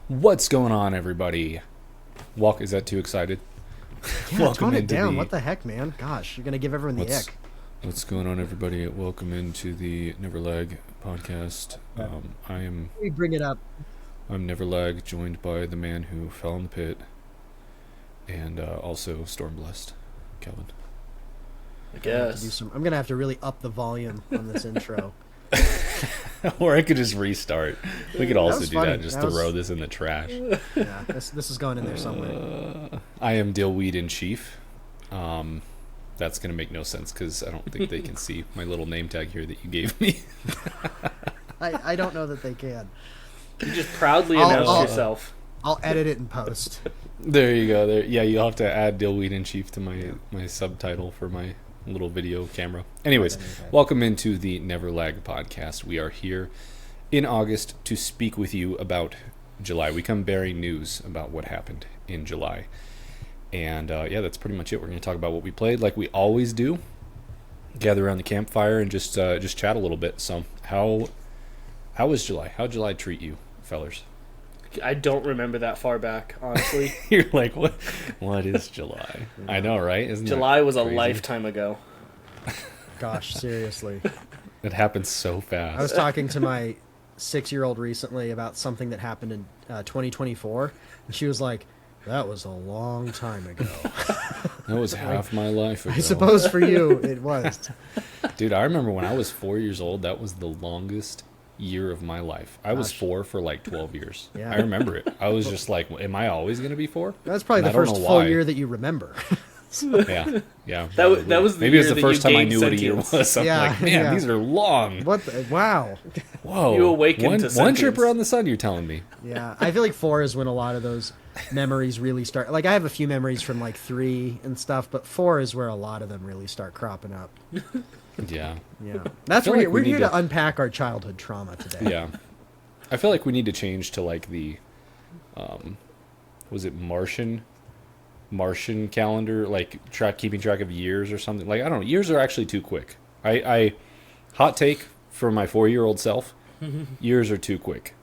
What's going on, everybody? Is that too excited? Yeah, Welcome tone it into down. the- What the heck, man? Gosh, you're gonna give everyone the What's ick. What's going on, everybody? Welcome into the Neverlag podcast. I'm We bring it up. Neverlag, joined by the man who fell in the pit, and also Stormblessed, Kelvin. I I'm gonna have to guess. I'm gonna have to really up the volume on this intro. Or I could just restart. We could also was do funny. that. Just That was- throw this in the trash. Yeah, this is going in there somewhere. I am Dillweed in Chief. That's gonna make no sense because I don't think they can see my little name tag here that you gave me. I don't know that they can. You just proudly I'll- announced I'll- yourself. I'll edit it in post. There you go. There, yeah, you'll have to add Dillweed in Chief to my subtitle for my little video camera. Anyways, Okay. welcome into the Neverlag podcast. We are here in August to speak with you about July. We come bearing news about what happened in July, and yeah, that's pretty much it. We're going to talk about what we played, like we always do. Gather around the campfire and just chat a little bit. So, how was July? How'd July treat you, fellers? I don't remember that far back, honestly. You're like, what? What is July? I know, right? Isn't that July was a crazy? lifetime ago. Gosh, seriously. It happens so I was fast. talking to my 6-year-old recently about something that happened in 2024, and she was like, "That was a long time ago." That was half my life ago. I suppose for you it was. Dude, I remember when I was 4 years old, that was the longest year of my life. I was Gosh. 4 for like 12 years. Yeah. I remember it. I was just like, am I always going to be 4? That's probably And the I don't first know full why. year that you remember. Yeah, yeah. That was the Maybe it was year the that first you time I gained knew what a year sentience. was. I'm Yeah, like, man, yeah. these are long. What? Wow. Whoa. You awakened one, to one trip sentience. around the sun, you're telling me. Yeah, I feel like 4 is when a lot of those memories really start. Like, I have a few memories from like 3 and stuff, but 4 is where a lot of them really start cropping up. Yeah. Yeah, that's feel where like we we're here need to to- unpack our childhood trauma today. Yeah. I feel like we need to change to like the, was it Martian calendar, like keeping track of years or something. Like, I don't know, years are actually too quick. I hot take for my 4-year-old self, years are too quick.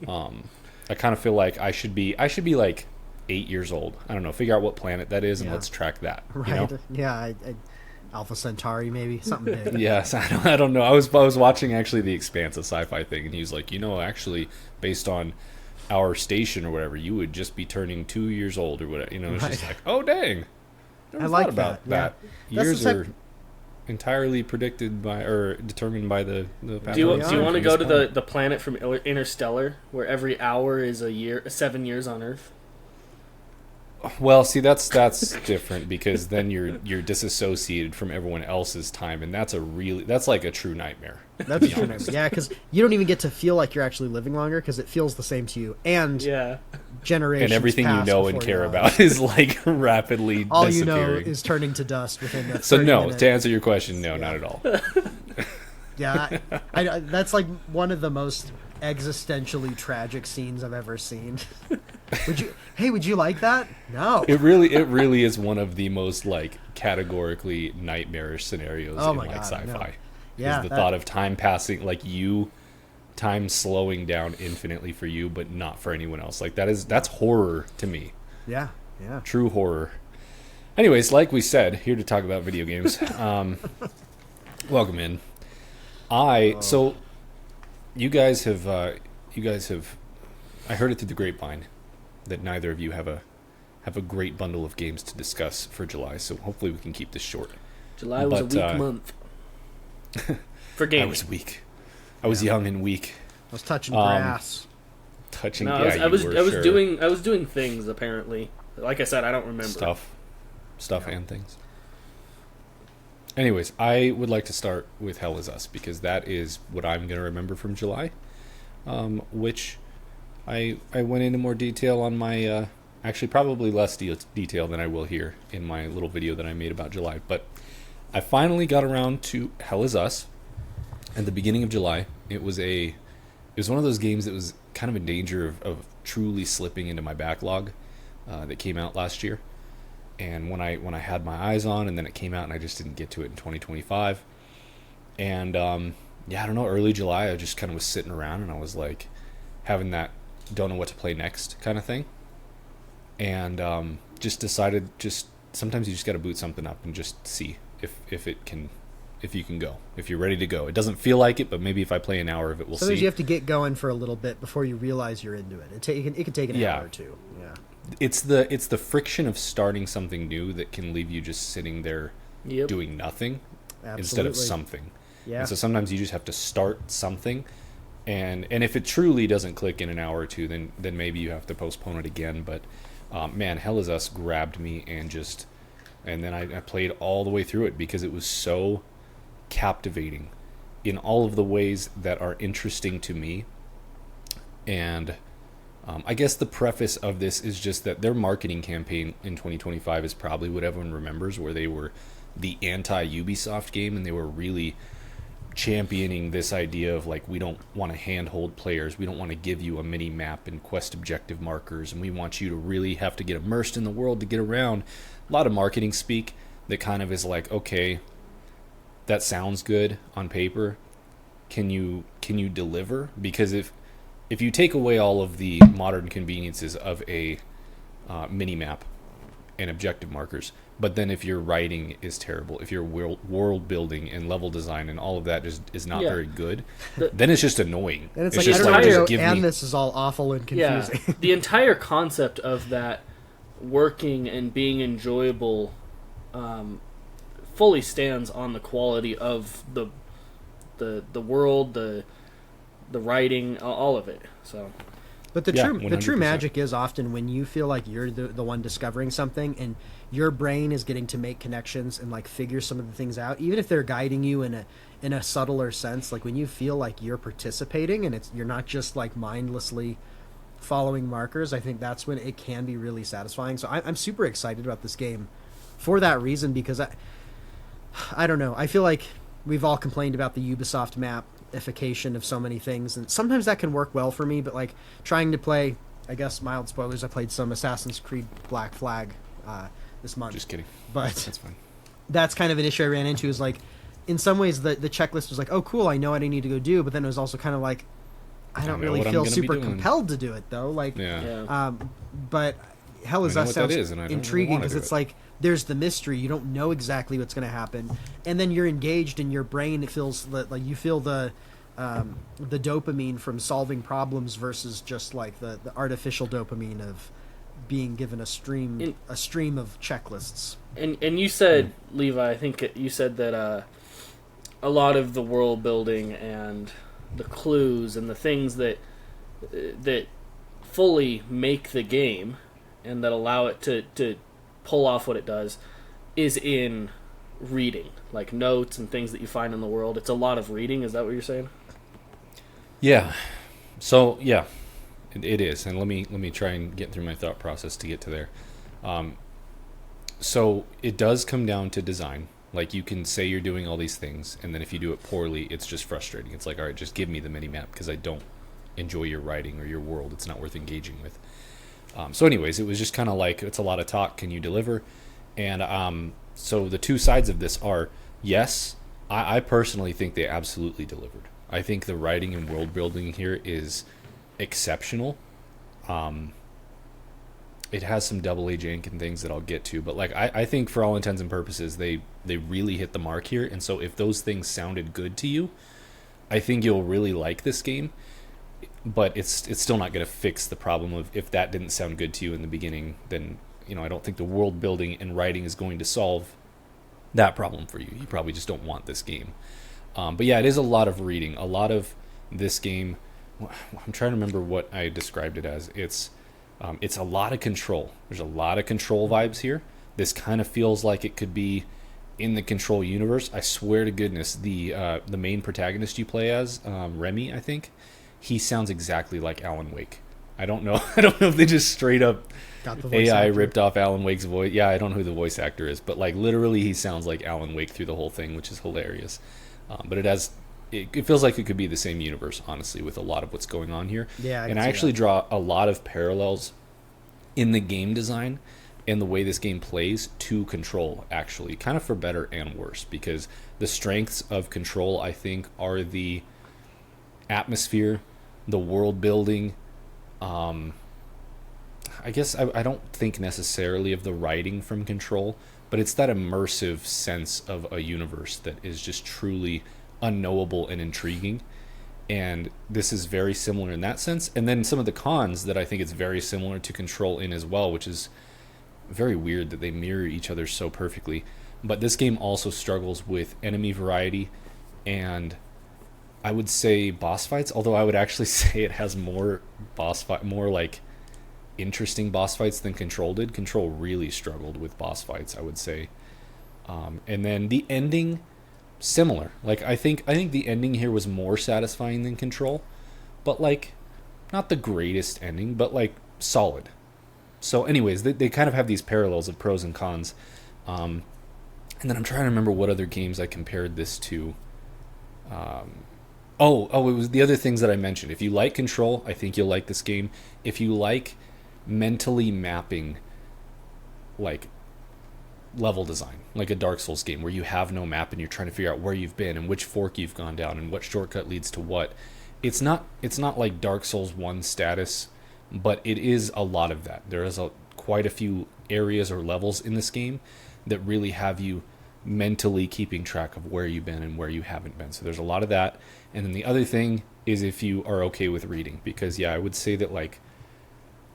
I kind of feel like I should be like 8 years old. I don't know, figure out what planet that is and Yeah. let's track that. Right. You know? Yeah, Alpha Centauri, maybe something big. Yes, I don't know. I was watching actually the Expanse, a sci-fi thing, and he was like, actually, based on our station or whatever, you would just be turning 2 years old or whatever. It's just Right. like, oh dang, never I thought like about that, yeah. that. That's Years the are entirely predicted by or determined by the path Do you, of do you the want to previous go to planet. the planet from Interstellar, where every hour is a year, 7 years on Earth? Well, see, that's different because then you're disassociated from everyone else's time, and that's like a true nightmare. That's a true name. Yeah, because you don't even get to feel like you're actually living longer because it feels the same to you. And Yeah. generations And everything you pass know and before care your about eyes. is like rapidly All you know disappearing. is turning to dust within the So 30 no, minute. to answer your question, no, not at all. Yeah, I that's like one of the most existentially tragic scenes I've ever seen. Would you like that? No. It really is one of the most like categorically nightmarish scenarios Oh in my like God, sci-fi. no. Yeah, is the that- thought of time passing, like time slowing down infinitely for you, but not for anyone else. Like that's horror to me, Yeah, yeah. true horror. Anyways, like we said, here to talk about video games. Welcome in. So you guys have I heard it through the grapevine that neither of you have a great bundle of games to discuss for July, so hopefully we can keep this short. July was But, a weak month. For I gaming. was weak. I was young and weak. I was touching Um, grass. Touching No, yeah, I was you were, sure. doing things apparently. Like I said, I don't remember. stuff and things. Anyways, I would like to start with Hell Is Us because that is what I'm going to remember from July, which I went into more detail on my actually probably less detail than I will here in my little video that I made about July. But I finally got around to Hell Is Us at the beginning of July. It was one of those games that was kind of in danger of truly slipping into my backlog that came out last year. And when I had my eyes on, and then it came out, and I just didn't get to it in 2025. And yeah, I don't know. Early July, I just kind of was sitting around, and I was like having that don't know what to play next kind of thing. And just decided, just sometimes you just got to boot something up and just see if you can go, if you're ready to go. It doesn't feel like it, but maybe if I play an hour of it, we'll Sometimes see. you have to get going for a little bit before you realize you're into it. It can take an Yeah. hour or two. Yeah. It's the friction of starting something new that can leave you just sitting there Yep. doing nothing Absolutely. instead of something. Yeah. And so sometimes you just have to start something, and if it truly doesn't click in an hour or two, then maybe you have to postpone it again. But man, Hell Is Us grabbed me, and then I played all the way through it because it was so captivating in all of the ways that are interesting to me. And I guess the preface of this is just that their marketing campaign in 2025 is probably what everyone remembers, where they were the anti-Ubisoft game, and they were really championing this idea of like, we don't want to handhold players, we don't want to give you a mini map and quest objective markers, and we want you to really have to get immersed in the world to get around. A lot of marketing speak that kind of is like, okay, that sounds good on paper, can you deliver? Because if you take away all of the modern conveniences of a mini map and objective markers, but then if your writing is terrible, if your world building and level design and all of that just is not Yeah. very good, then it's just annoying. And it's just like, I don't just know, give and me. this is all awful and confusing. Yeah, the entire concept of that working and being enjoyable fully stands on the quality of the world, the writing, all of it. So But the Yeah, true 100%. magic is often when you feel like you're the one discovering something, and your brain is getting to make connections and like figure some of the things out, even if they're guiding you in a subtler sense. Like when you feel like you're participating and you're not just like mindlessly following markers, I think that's when it can be really satisfying. So I'm super excited about this game for that reason, because I don't know, I feel like we've all complained about the Ubisoft mapification of so many things, and sometimes that can work well for me, but like trying to play, I guess mild spoilers, I played some Assassin's Creed Black Flag this month. Just kidding. But That's fine. that's kind of an issue I ran into, is like in some ways the checklist was like, oh cool, I know what I need to go do, but then it was also kind of like, I don't know really what I'm feel gonna be super doing. compelled to do it though. Like Yeah. but Hell Is I know Us what that sounds is, and I don't really intriguing wanna because do it's it. like there's the mystery. You don't know exactly what's going to happen, and then you're engaged in your brain. It feels like you feel the dopamine from solving problems versus just like the artificial dopamine of being given a stream of checklists. and you said, Levi, I think you said that a lot of the world building and the clues and the things that fully make the game and that allow it to pull off what it does is in reading, like notes and things that you find in the world. It's a lot of reading. Is that what you're saying? Yeah. So yeah, it is, and let me try and get through my thought process to get to there. So it does come down to design. Like you can say you're doing all these things, and then if you do it poorly, it's just frustrating. It's like, all right, just give me the mini map because I don't enjoy your writing or your world. It's not worth engaging with. So anyways, it was just kind of like, it's a lot of talk. Can you deliver? And so the two sides of this are, yes, I personally think they absolutely delivered. I think the writing and world building here is exceptional. It has some double A jank and things that I'll get to, but like I think for all intents and purposes, they really hit the mark here. And so if those things sounded good to you, I think you'll really like this game. But it's still not going to fix the problem of, if that didn't sound good to you in the beginning, then I don't think the world building and writing is going to solve that problem for you. You probably just don't want this game. But yeah, it is a lot of reading. A lot of this game, I'm trying to remember what I described it as. It's a lot of control. There's a lot of control vibes here. This kind of feels like it could be in the Control universe. I swear to goodness, the main protagonist you play as, Remy, I think, he sounds exactly like Alan Wake. I don't know. I don't know if they just straight up Got the voice AI actor. ripped off Alan Wake's voice. Yeah, I don't know who the voice actor is, but like literally he sounds like Alan Wake through the whole thing, which is hilarious. But it feels like it could be the same universe, honestly, with a lot of what's going on here. Yeah, I and can I see actually that. draw a lot of parallels in the game design and the way this game plays to Control, actually, kind of for better and worse, because the strengths of Control, I think, are the atmosphere, the world building, I guess I don't think necessarily of the writing from Control, but it's that immersive sense of a universe that is just truly unknowable and intriguing. And this is very similar in that sense. And then some of the cons that I think it's very similar to Control in as well, which is very weird that they mirror each other so perfectly. But this game also struggles with enemy variety and I would say boss fights, although I would actually say it has more more like interesting boss fights than Control did. Control really struggled with boss fights, I would say. And then the ending, similar. Like I think the ending here was more satisfying than Control, but like not the greatest ending, but like solid. So, anyways, they kind of have these parallels of pros and cons. And then I'm trying to remember what other games I compared this to. It was the other things that I mentioned. If you like Control, I think you'll like this game. If you like mentally mapping, like level design, like a Dark Souls game where you have no map and you're trying to figure out where you've been and which fork you've gone down and what shortcut leads to what. It's not like Dark Souls 1 status, but it is a lot of that. There is quite a few areas or levels in this game that really have you mentally keeping track of where you've been and where you haven't been. So there's a lot of that. And then the other thing is if you are okay with reading, because I would say that like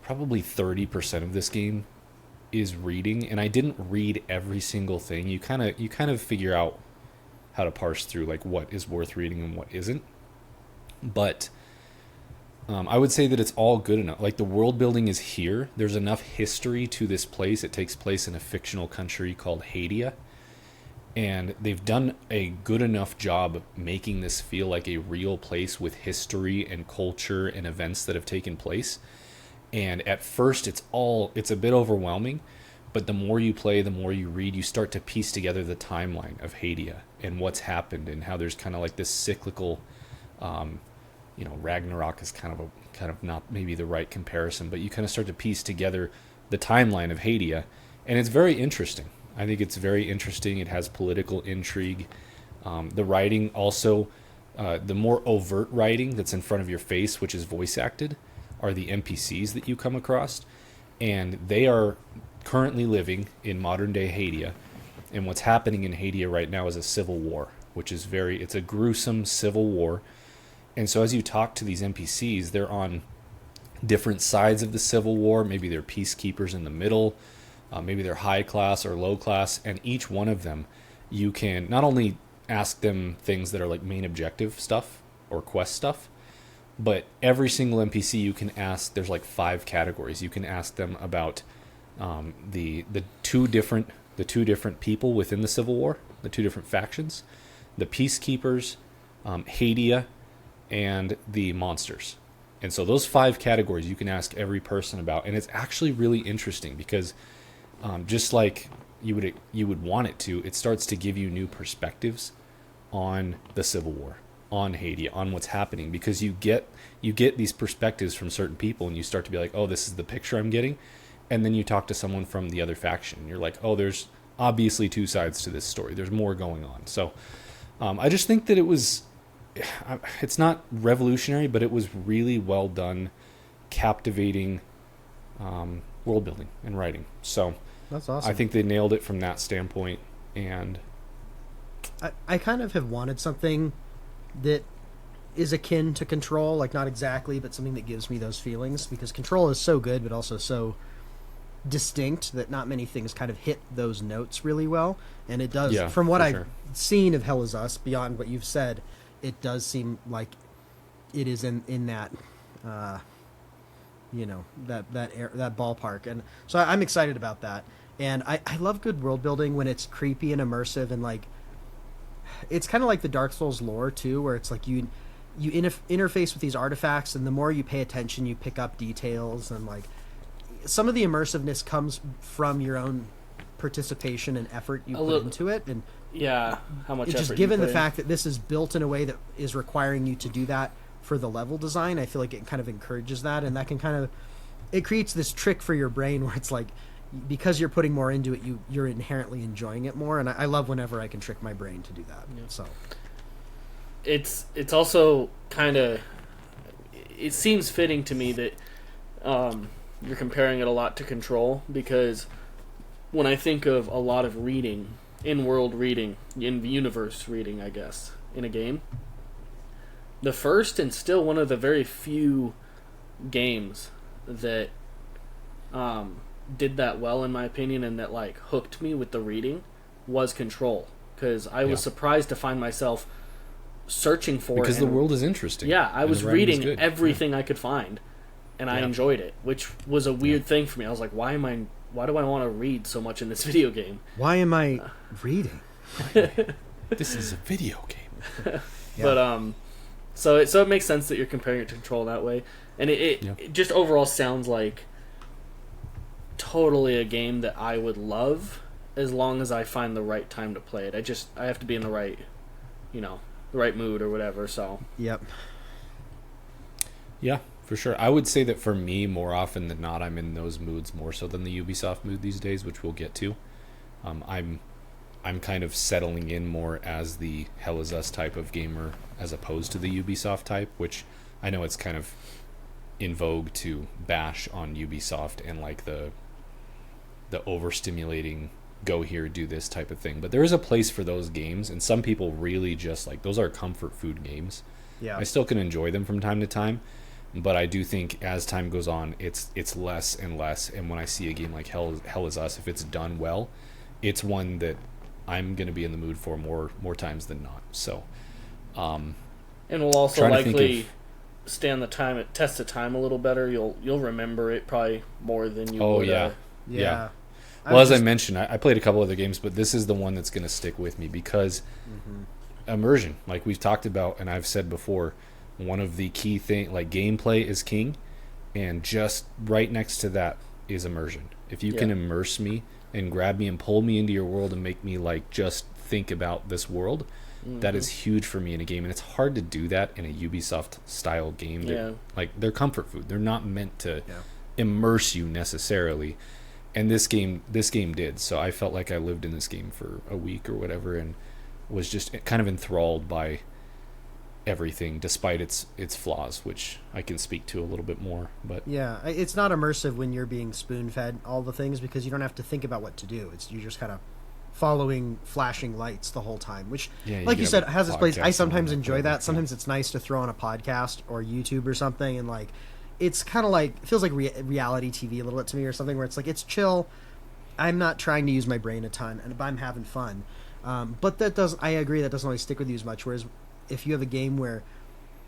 probably 30% of this game is reading, and I didn't read every single thing. You kind of figure out how to parse through like what is worth reading and what isn't. But I would say that it's all good enough. Like the world building is here. There's enough history to this place. It takes place in a fictional country called Hadia. And they've done a good enough job making this feel like a real place with history and culture and events that have taken place. And at first it's a bit overwhelming, but the more you play, the more you read, you start to piece together the timeline of Hadia and what's happened and how there's kind of like this cyclical, Ragnarok is kind of not maybe the right comparison, but you kind of start to piece together the timeline of Hadia, and it's very interesting. I think it's very interesting. It has political intrigue. The writing also, the more overt writing that's in front of your face, which is voice acted, are the NPCs that you come across. And they are currently living in modern day Hadia. And what's happening in Hadia right now is a civil war, which is it's a gruesome civil war. And so as you talk to these NPCs, they're on different sides of the civil war. Maybe they're peacekeepers in the middle. Maybe they're high class or low class, and each one of them, you can not only ask them things that are like main objective stuff or quest stuff, but every single NPC you can ask. There's like 5 categories. You can ask them about the two different people within the Civil War, the 2 different factions, the peacekeepers, Hadia, and the monsters. And so those 5 categories you can ask every person about, and it's actually really interesting because just like you would want it to, it starts to give you new perspectives on the Civil War, on Haiti, on what's happening, because you get these perspectives from certain people, and you start to be like, oh, this is the picture I'm getting, and then you talk to someone from the other faction, and you're like, oh, there's obviously 2 sides to this story. There's more going on. So I just think that it's not revolutionary, but it was really well done, captivating world building and writing. So that's awesome. I think they nailed it from that standpoint. And I kind of have wanted something that is akin to Control, like not exactly, but something that gives me those feelings, because Control is so good, but also so distinct that not many things kind of hit those notes really well. And it does, from what I've seen of Hell Is Us, beyond what you've said, it does seem like it is in that, that ballpark. And so I'm excited about that. And I love good world building when it's creepy and immersive, and like it's kind of like the Dark Souls lore too, where it's like you interface with these artifacts, and the more you pay attention, you pick up details, and like some of the immersiveness comes from your own participation and effort you put into it. And how much it's effort just given you the put fact that this is built in a way that is requiring you to do that for the level design, I feel like it kind of encourages that, and that can it creates this trick for your brain where it's like, because you're putting more into it, you're inherently enjoying it more. And I love whenever I can trick my brain to do that. Yeah. So it's also kind of, it seems fitting to me that you're comparing it a lot to Control, because when I think of a lot of reading, in-world reading, in-universe reading, I guess, in a game, the first and still one of the very few games that did that well, in my opinion, and that like hooked me with the reading was Control, because I was surprised to find myself searching for because it, the world is interesting. yeah, I and was the writing is reading good. everything I could find, and I enjoyed it, which was a weird thing for me. I was like, why do I want to read so much in this video game? Why am I reading? This is a video game. But so it makes sense that you're comparing it to Control that way, and it just overall sounds like totally a game that I would love, as long as I find the right time to play it. I have to be in the right, the right mood or whatever. So Yep. Yeah, for sure. I would say that for me, more often than not, I'm in those moods more so than the Ubisoft mood these days, which we'll get to. I'm kind of settling in more as the Hell Is Us type of gamer as opposed to the Ubisoft type, which I know it's kind of in vogue to bash on Ubisoft and like the overstimulating go here, do this type of thing. But there is a place for those games, and some people really just like those are comfort food games. Yeah. I still can enjoy them from time to time, but I do think as time goes on, it's less and less. And when I see a game like Hell Is Us, if it's done well, it's one that I'm going to be in the mood for more times than not. So, and we'll also Trying to think likely stand the time, test the time a little better. You'll remember it probably more than you would. yeah. Yeah. Well, as I mentioned, I played a couple other games, but this is the one that's going to stick with me because immersion, like we've talked about, and I've said before, one of the key thing, like gameplay is king, and just right next to that is immersion. If you can immerse me and grab me and pull me into your world and make me like just think about this world, that is huge for me in a game, and it's hard to do that in a Ubisoft style game. Like they're comfort food. They're not meant to immerse you necessarily. And this game did. So I felt like I lived in this game for a week or whatever, and was just kind of enthralled by everything, despite its flaws, which I can speak to a little bit more. But Yeah, it's not immersive when you're being spoon-fed all the things, because you don't have to think about what to do. You're just kind of following flashing lights the whole time, which, like you said, has its place. I sometimes enjoy that. Sometimes it's nice to throw on a podcast or YouTube or something, and like it's kind of like, it feels like reality TV a little bit to me, or something where it's like it's chill. I'm not trying to use my brain a ton, but I'm having fun. But I agree, that doesn't always stick with you as much. Whereas if you have a game where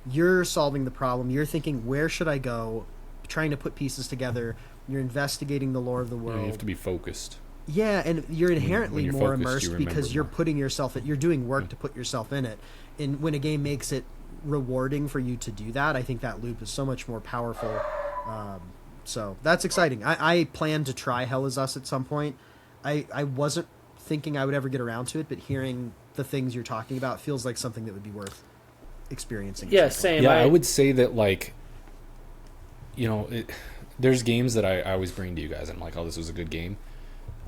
you're solving the problem, you're thinking, where should I go, trying to put pieces together, you're investigating the lore of the world. you have to be focused. Yeah, and you're inherently you're more focused, immersed you because remember you're more. putting yourself, you're doing work to put yourself in it. And when a game makes it rewarding for you to do that, I think that loop is so much more powerful. So that's exciting. I plan to try Hell Is Us at some point. I wasn't thinking I would ever get around to it, but hearing the things you're talking about feels like something that would be worth experiencing. Yeah, same. Yeah, I would say that, like, there's games that I always bring to you guys, and I'm like, oh, this was a good game.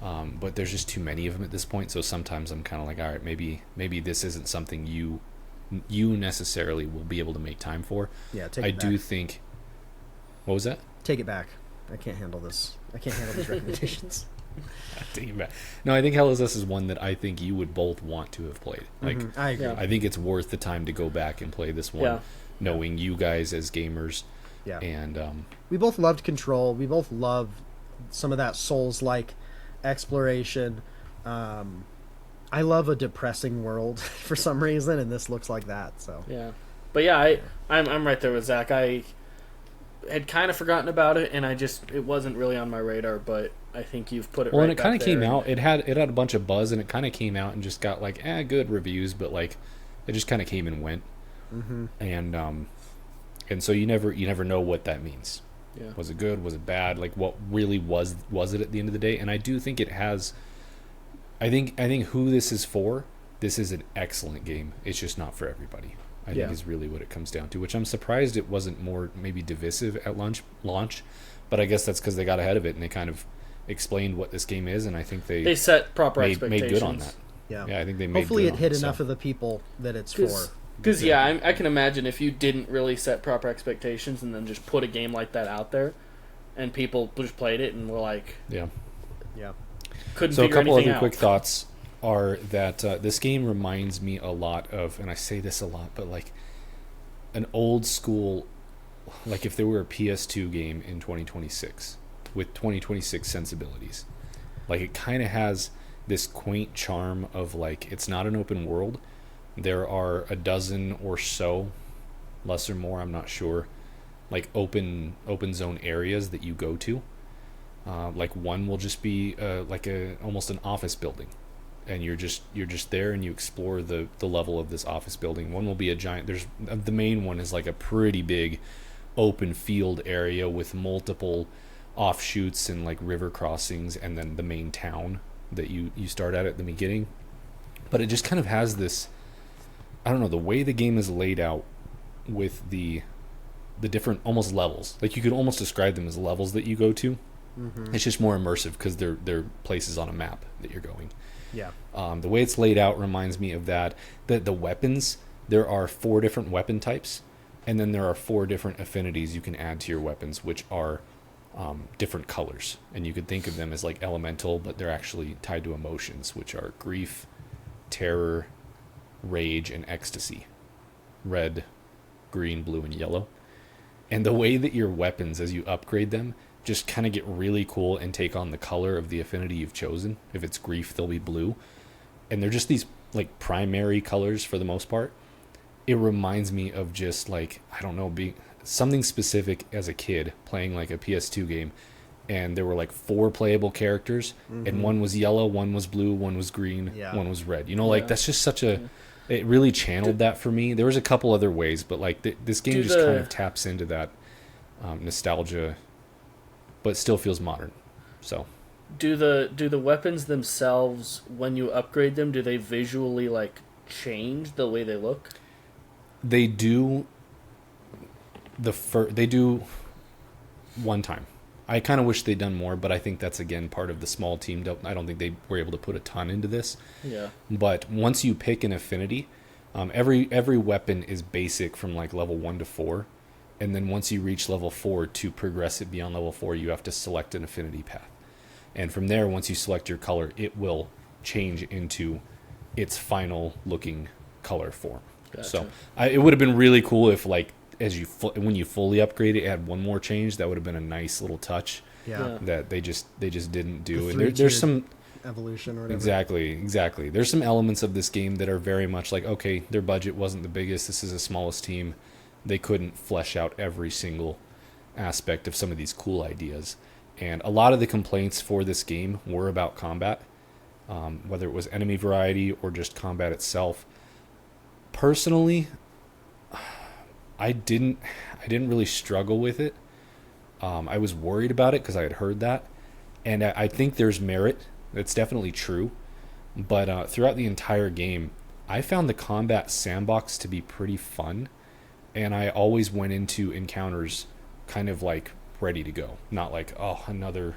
But there's just too many of them at this point, so sometimes I'm kind of like, all right, maybe this isn't something you necessarily will be able to make time for. Yeah, I do think. What was that? Take it back. I can't handle this. I can't handle these recommendations. Take it back. No, I think Hell Is Us is one that I think you would both want to have played. Like, I agree. Yeah. I think it's worth the time to go back and play this one, Yeah. knowing you guys as gamers. Yeah. And We both loved Control. We both loved some of that Souls-like exploration. I love a depressing world for some reason, and this looks like that. So Yeah, but yeah, I'm right there with Zach. I had kind of forgotten about it, and it wasn't really on my radar. But I think you've put it well, right. and it kind of back came there. out. It had a bunch of buzz, and it kind of came out and just got like good reviews, but like it just kind of came and went. And so you never know what that means. Yeah. Was it good? Was it bad? Like, what really was it at the end of the day? And I do think it has. I think who this is for. This is an excellent game. It's just not for everybody. I think is really what it comes down to. Which I'm surprised it wasn't more maybe divisive at launch. But I guess that's because they got ahead of it and they kind of explained what this game is, and I think they set proper expectations. made good on that. yeah, Yeah, I think they made. hopefully good it on hit so. enough of the people that it's for. Because I can imagine if you didn't really set proper expectations and then just put a game like that out there, and people just played it and were like, Yeah. Yeah. couldn't So a figure couple anything other out. quick thoughts are that this game reminds me a lot of, and I say this a lot, but like an old school, like if there were a PS2 game in 2026 with 2026 sensibilities. Like it kind of has this quaint charm of like it's not an open world. There are a dozen or so, less or more, I'm not sure, like open zone areas that you go to. Like one will just be like a almost an office building, and you're just there and you explore the level of this office building. One will be a giant. There's the main one is like a pretty big open field area with multiple offshoots and like river crossings, and then the main town that you start at the beginning. But it just kind of has this, I don't know, the way the game is laid out with the different almost levels. Like you could almost describe them as levels that you go to. Mm-hmm. It's just more immersive because they're places on a map that you're going. Yeah. The way it's laid out reminds me of that. The weapons, there are 4 different weapon types, and then there are 4 different affinities you can add to your weapons, which are different colors. And you could think of them as like elemental, but they're actually tied to emotions, which are grief, terror, rage, and ecstasy. Red, green, blue, and yellow. And the way that your weapons, as you upgrade them, just kind of get really cool and take on the color of the affinity you've chosen. If it's grief, they'll be blue. And they're just these like primary colors for the most part. It reminds me of just like, I don't know, being something specific as a kid playing like a PS2 game, and there were like 4 playable characters, and one was yellow, one was blue, one was green, one was red. You know, like that's just such a, it really channeled that for me. There was a couple other ways, but like this game just kind of taps into that nostalgia, but still feels modern. So Do the weapons themselves, when you upgrade them, do they visually like change the way they look? they do they do one time. I kind of wish they'd done more, but I think that's again part of the small team. I don't think they were able to put a ton into this. Yeah. But once you pick an affinity, every weapon is basic from like level 1 to 4, and then once you reach level 4, to progress it beyond level 4, you have to select an affinity path. And from there, once you select your color, it will change into its final looking color form. Gotcha. So it would have been really cool if like when you fully upgrade it, it had one more change. That would have been a nice little touch Yeah. that they just didn't do. The And there's some evolution or whatever. exactly. There's some elements of this game that are very much like, okay, their budget wasn't the biggest. This is the smallest team. They couldn't flesh out every single aspect of some of these cool ideas. And a lot of the complaints for this game were about combat, whether it was enemy variety or just combat itself. Personally, I didn't really struggle with it. I was worried about it because I had heard that, and I think there's merit. That's definitely true. But throughout the entire game, I found the combat sandbox to be pretty fun, and I always went into encounters kind of like ready to go, not like, oh, another.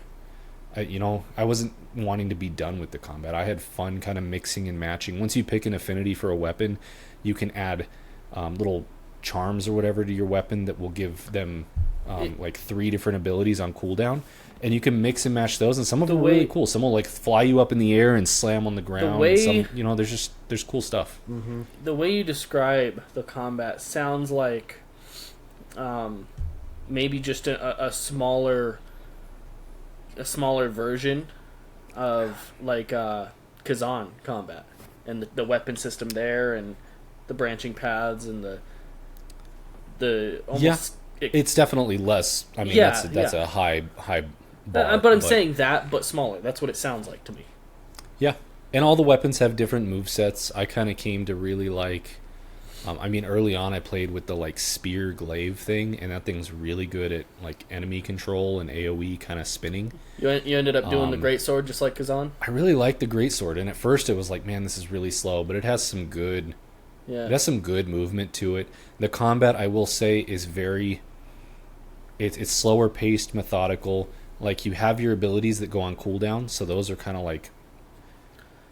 I wasn't wanting to be done with the combat. I had fun kind of mixing and matching. Once you pick an affinity for a weapon, you can add little charms or whatever to your weapon that will give them like 3 different abilities on cooldown, and you can mix and match those, and some of them are really cool. Some will like fly you up in the air and slam on the ground. And some, there's cool stuff. Mm-hmm. The way you describe the combat sounds like maybe just a smaller version of like Kazan combat, and the weapon system there, and the branching paths, and the almost it's definitely less. I mean, that's a high bar. but I'm saying that, but smaller. That's what it sounds like to me. Yeah, and all the weapons have different movesets. I kind of came to really like. Early on I played with the like spear glaive thing, and that thing's really good at like enemy control and AoE kind of spinning. You ended up doing the greatsword just like Kazan? I really like the greatsword, and at first it was like, man, this is really slow, but it has some good movement to it. The combat, I will say, is very it's slower paced, methodical. Like you have your abilities that go on cooldown, so those are kind of like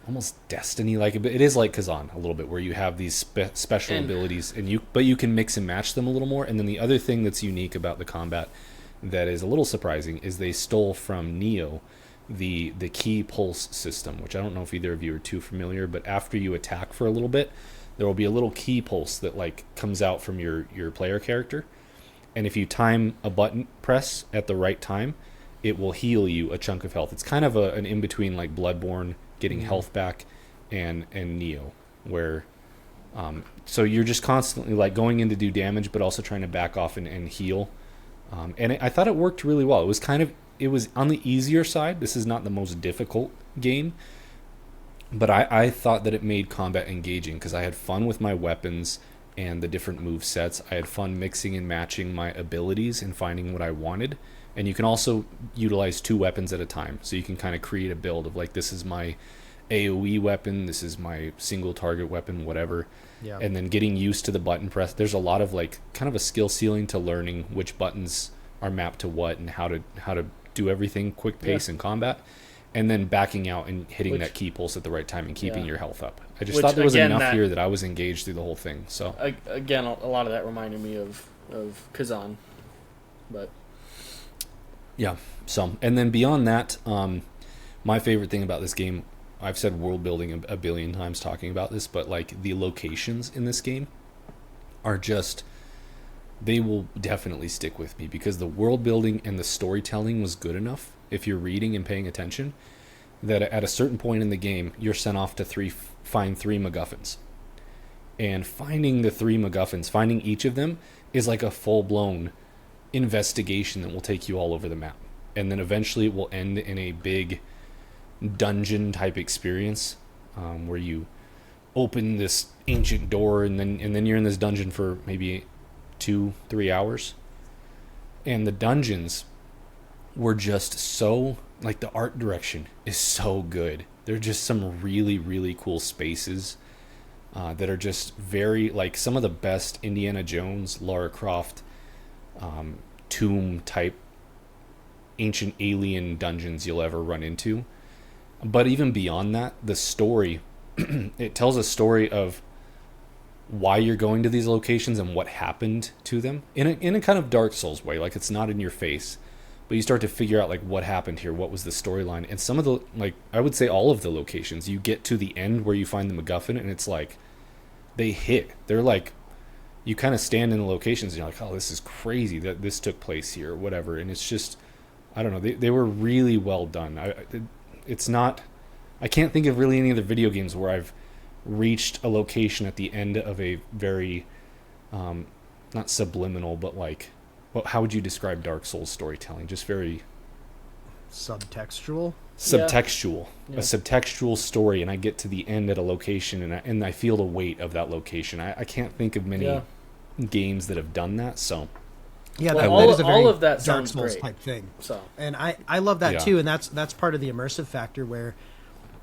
almost Destiny like. It is like Kazan a little bit, where you have these special abilities, but you can mix and match them a little more. And then the other thing that's unique about the combat that is a little surprising is they stole from Neo the key pulse system, which I don't know if either of you are too familiar, but after you attack for a little bit, there will be a little key pulse that like comes out from your player character, and if you time a button press at the right time, it will heal you a chunk of health. It's kind of an in between like Bloodborne getting health back and Neo, where so you're just constantly like going in to do damage, but also trying to back off and heal. I thought it worked really well. It was on the easier side. This is not the most difficult game, but I thought that it made combat engaging because I had fun with my weapons and the different move sets. I had fun mixing and matching my abilities and finding what I wanted. And you can also utilize 2 weapons at a time, so you can kind of create a build of like, this is my AoE weapon, this is my single target weapon, whatever. Yeah. And then getting used to the button press. There's a lot of like kind of a skill ceiling to learning which buttons are mapped to what and how to do everything quick pace in combat, and then backing out and hitting that key pulse at the right time and keeping your health up. I just thought there was enough here that I was engaged through the whole thing. So again, a lot of that reminded me of Kazan, but yeah. So, and then beyond that, my favorite thing about this game, I've said world building a billion times talking about this, but like the locations in this game are just, they will definitely stick with me because the world building and the storytelling was good enough, if you're reading and paying attention, that at a certain point in the game, you're sent off to find 3 MacGuffins. And finding the 3 MacGuffins, finding each of them, is like a full-blown investigation that will take you all over the map. And then eventually it will end in a big dungeon-type experience where you open this ancient door and then you're in this dungeon for maybe 2-3 hours. And the dungeons were just so, like, the art direction is so good. There are just some really, really cool spaces that are just very, like, some of the best Indiana Jones, Lara Croft, tomb type ancient alien dungeons you'll ever run into. But even beyond that, the story, it tells a story of why you're going to these locations and what happened to them in a kind of Dark Souls way. Like, it's not in your face, but you start to figure out like what happened here, what was the storyline. And some of the, like, I would say all of the locations, you get to the end where you find the MacGuffin and it's like they hit. They're like, you kind of stand in the locations and you're like, oh, this is crazy that this took place here or whatever. And it's just, I don't know, they were really well done. It's not, I can't think of really any other video games where I've reached a location at the end of a very not subliminal, but like, well, how would you describe Dark Souls storytelling? Just very subtextual. A subtextual story, and I get to the end at a location and I feel the weight of that location. I can't think of many games that have done that. So yeah, well, that is a very all of that Dark sounds Souls great. type thing. So, and I love that too, and that's part of the immersive factor where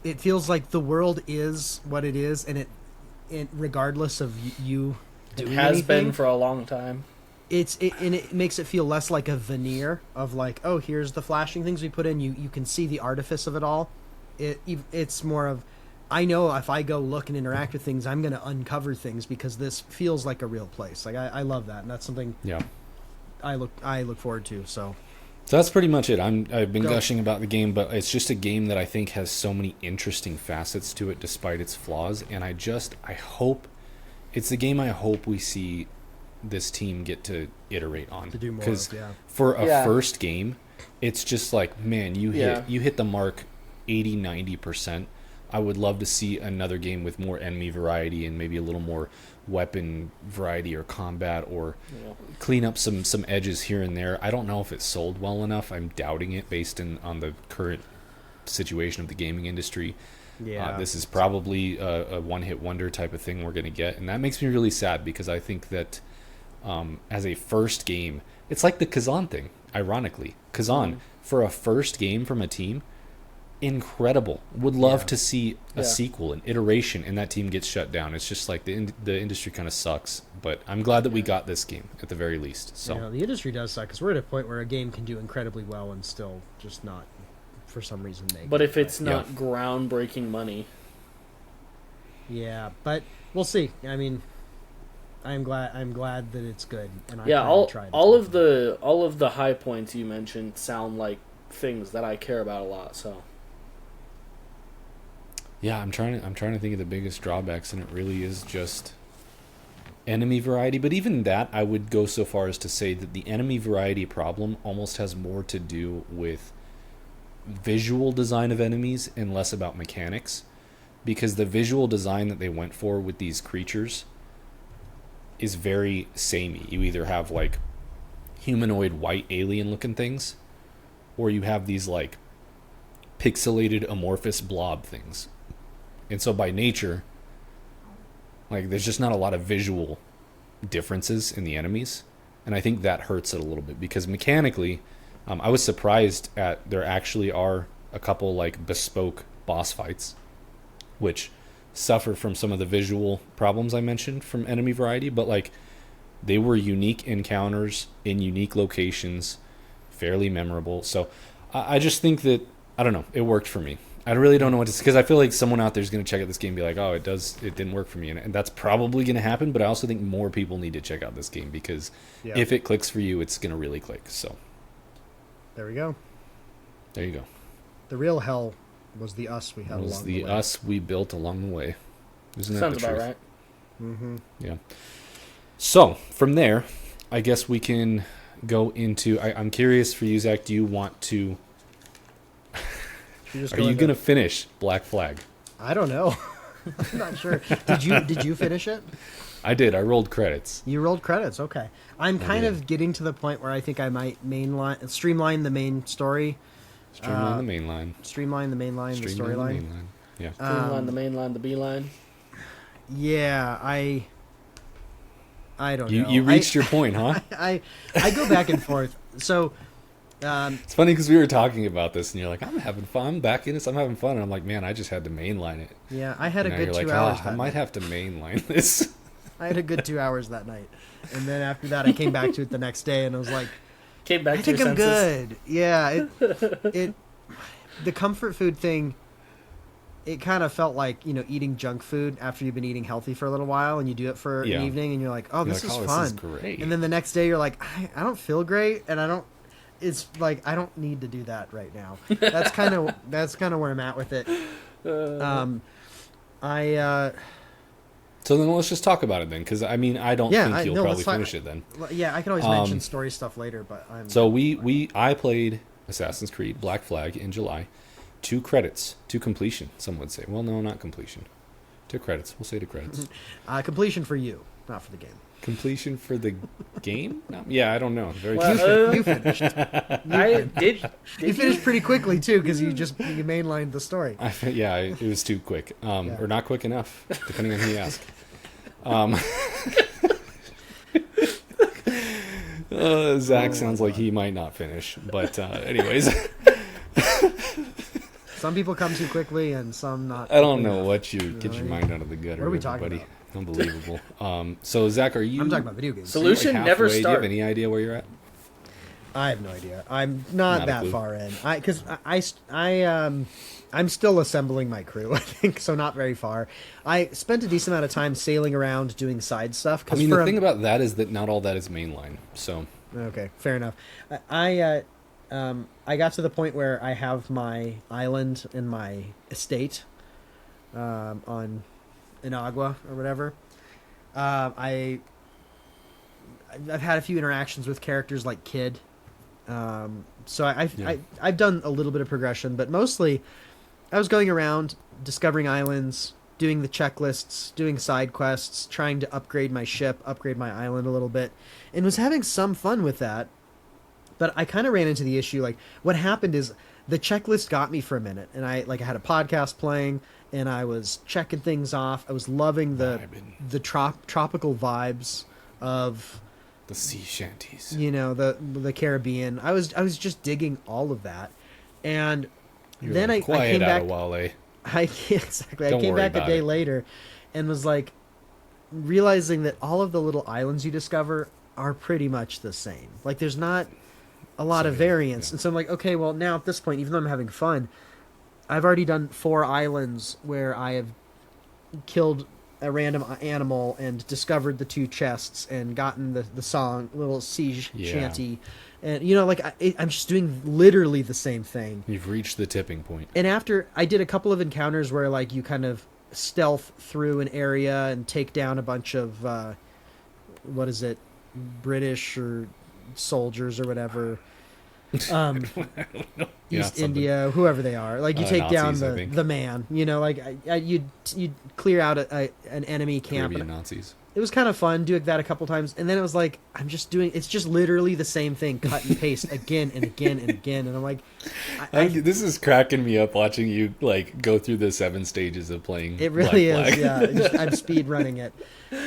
it feels like the world is what it is, and it regardless of you doing it has anything, been for a long time. And it makes it feel less like a veneer of like, oh, here's the flashing things we put in. You can see the artifice of it all. It's more of, I know if I go look and interact with things, I'm going to uncover things because this feels like a real place. Like I love that, and that's something I look forward to. So that's pretty much it. I've been gushing about the game, but it's just a game that I think has so many interesting facets to it despite its flaws, and I hope it's a game I hope we see this team get to iterate on, to do more because of, for a first game, it's just like, man, you hit the mark 80-90%. I would love to see another game with more enemy variety and maybe a little more weapon variety or combat, or clean up some edges here and there. I don't know if it sold well enough. I'm doubting it based on the current situation of the gaming industry. This is probably a one-hit wonder type of thing we're going to get, and that makes me really sad because I think that as a first game, it's like the Kazan thing, ironically. Kazan, for a first game from a team, incredible. Would love to see a sequel, an iteration, and that team gets shut down. It's just like the industry kind of sucks, but I'm glad that we got this game at the very least. So the industry does suck because we're at a point where a game can do incredibly well and still just not, for some reason, make But it. if it's not groundbreaking money. Yeah, but we'll see. I mean, I'm glad that it's good. And I Yeah, plan to try it. all of the high points you mentioned sound like things that I care about a lot. So Yeah, I'm trying to think of the biggest drawbacks, and it really is just enemy variety. But even that, I would go so far as to say that the enemy variety problem almost has more to do with visual design of enemies and less about mechanics, because the visual design that they went for with these creatures is very samey. You either have like humanoid white alien looking things, or you have these like pixelated amorphous blob things. And so by nature, like there's just not a lot of visual differences in the enemies, and I think that hurts it a little bit, because mechanically, I was surprised at there actually are a couple like bespoke boss fights which suffer from some of the visual problems I mentioned from enemy variety, but like they were unique encounters in unique locations, fairly memorable. So I just think that, I don't know, it worked for me. I really don't know what to say, because I feel like someone out there is going to check out this game and be like, oh, it didn't work for me. And that's probably going to happen, but I also think more people need to check out this game, because if it clicks for you, it's going to really click. So there we go. there you go. The real hell was the us we had It was along the the way. us we built along the way. Isn't that sounds the about truth? right. Mm-hmm. Yeah. So from there, I guess we can go into. I'm curious for you, Zach. Do you want to? Are you gonna finish Black Flag? I don't know. I'm not sure. Did you finish it? I did. I rolled credits. You rolled credits. Okay. I'm kind did. of getting to the point where I think I might streamline the main story. Streamline the main line. Streamline the main line, the Streamline the storyline. main line. Yeah. Green line, the main line, the B line. Yeah, I don't know. You reached your point, huh? I go back and forth. So, It's funny because we were talking about this, and you're like, "I'm having fun. I'm back in this. I'm having fun." And I'm like, "Man, I just had to mainline it." yeah, I had a And now good you're 2 like, hours. I that might night. have to mainline this. I had a good 2 hours that night, and then after that, I came back to it the next day, and I was like, Came back I to think your I'm senses. good. Yeah, the comfort food thing. It kind of felt like, eating junk food after you've been eating healthy for a little while, and you do it for Yeah. an evening, and you're like, oh, You're this like, is "Oh, fun. This is great." And then the next day, you're like, I don't feel great, and it's like I don't need to do that right now. That's kind of where I'm at with it. So then let's just talk about it then, because I mean, I don't Yeah, think you'll no, probably let's talk- finish it then. Yeah, I can always mention story stuff later, but So I played Assassin's Creed Black Flag in July. 2 credits to completion, some would say. Well, no, not completion. 2 credits. We'll say 2 credits. completion for you, not for the game. Completion for the game? No, yeah, I don't know. Very Well, You finished. I did. You finished pretty quickly too, because you mainlined the story. it was too quick, Yeah. or not quick enough, depending on who you ask. Zach sounds like he might not finish, but anyways, Some people come too quickly, and some not. I don't quickly know enough. what you You know get what your I mean? mind out of the gutter. What are we talking everybody. Unbelievable. So Zach, are you? I'm talking about video games. So- Solution like never halfway? Do you have start. any idea where you're at? I have no idea. I'm not Not a that clue. far in. I'm still assembling my crew. I think so. Not very far. I spent a decent amount of time sailing around doing side stuff. I mean, the thing about that is that not all that is mainline. So Okay, fair enough. I got to the point where I have my island and my estate on Inagua or whatever. I've had a few interactions with characters like Kid. So I've done a little bit of progression, but mostly I was going around discovering islands, doing the checklists, doing side quests, trying to upgrade my ship, upgrade my island a little bit, and was having some fun with that. But I kind of ran into the issue, like what happened is the checklist got me for a minute, and I had a podcast playing, and I was checking things off. I was loving the tropical vibes of the sea shanties. the Caribbean. I was just digging all of that, and You're then like, I quiet came out back. of Wale. Exactly. Don't I came worry back a about day it. later, and was like realizing that all of the little islands you discover are pretty much the same. Like there's not a lot of variance, and so I'm like, okay, well now at this point, even though I'm having fun, I've already done 4 islands where I have killed a random animal and discovered the 2 chests and gotten the song, little sea Yeah. shanty. And, you know, like, I'm just doing literally the same thing. You've reached the tipping point. And after I did a couple of encounters where, like, you kind of stealth through an area and take down a bunch of, what is it, British or soldiers or whatever. Yeah, East something. India, whoever they are, like you take Nazis, I down think. the man, you know, like you'd clear out an enemy camp. Caribbean And Nazis. it was kind of fun doing that a couple times, and then it was like it's just literally the same thing, cut and paste again and again and again, and I'm like, This is cracking me up watching you like go through the 7 stages of playing. it really Black is, Flag. yeah. I'm speed running it,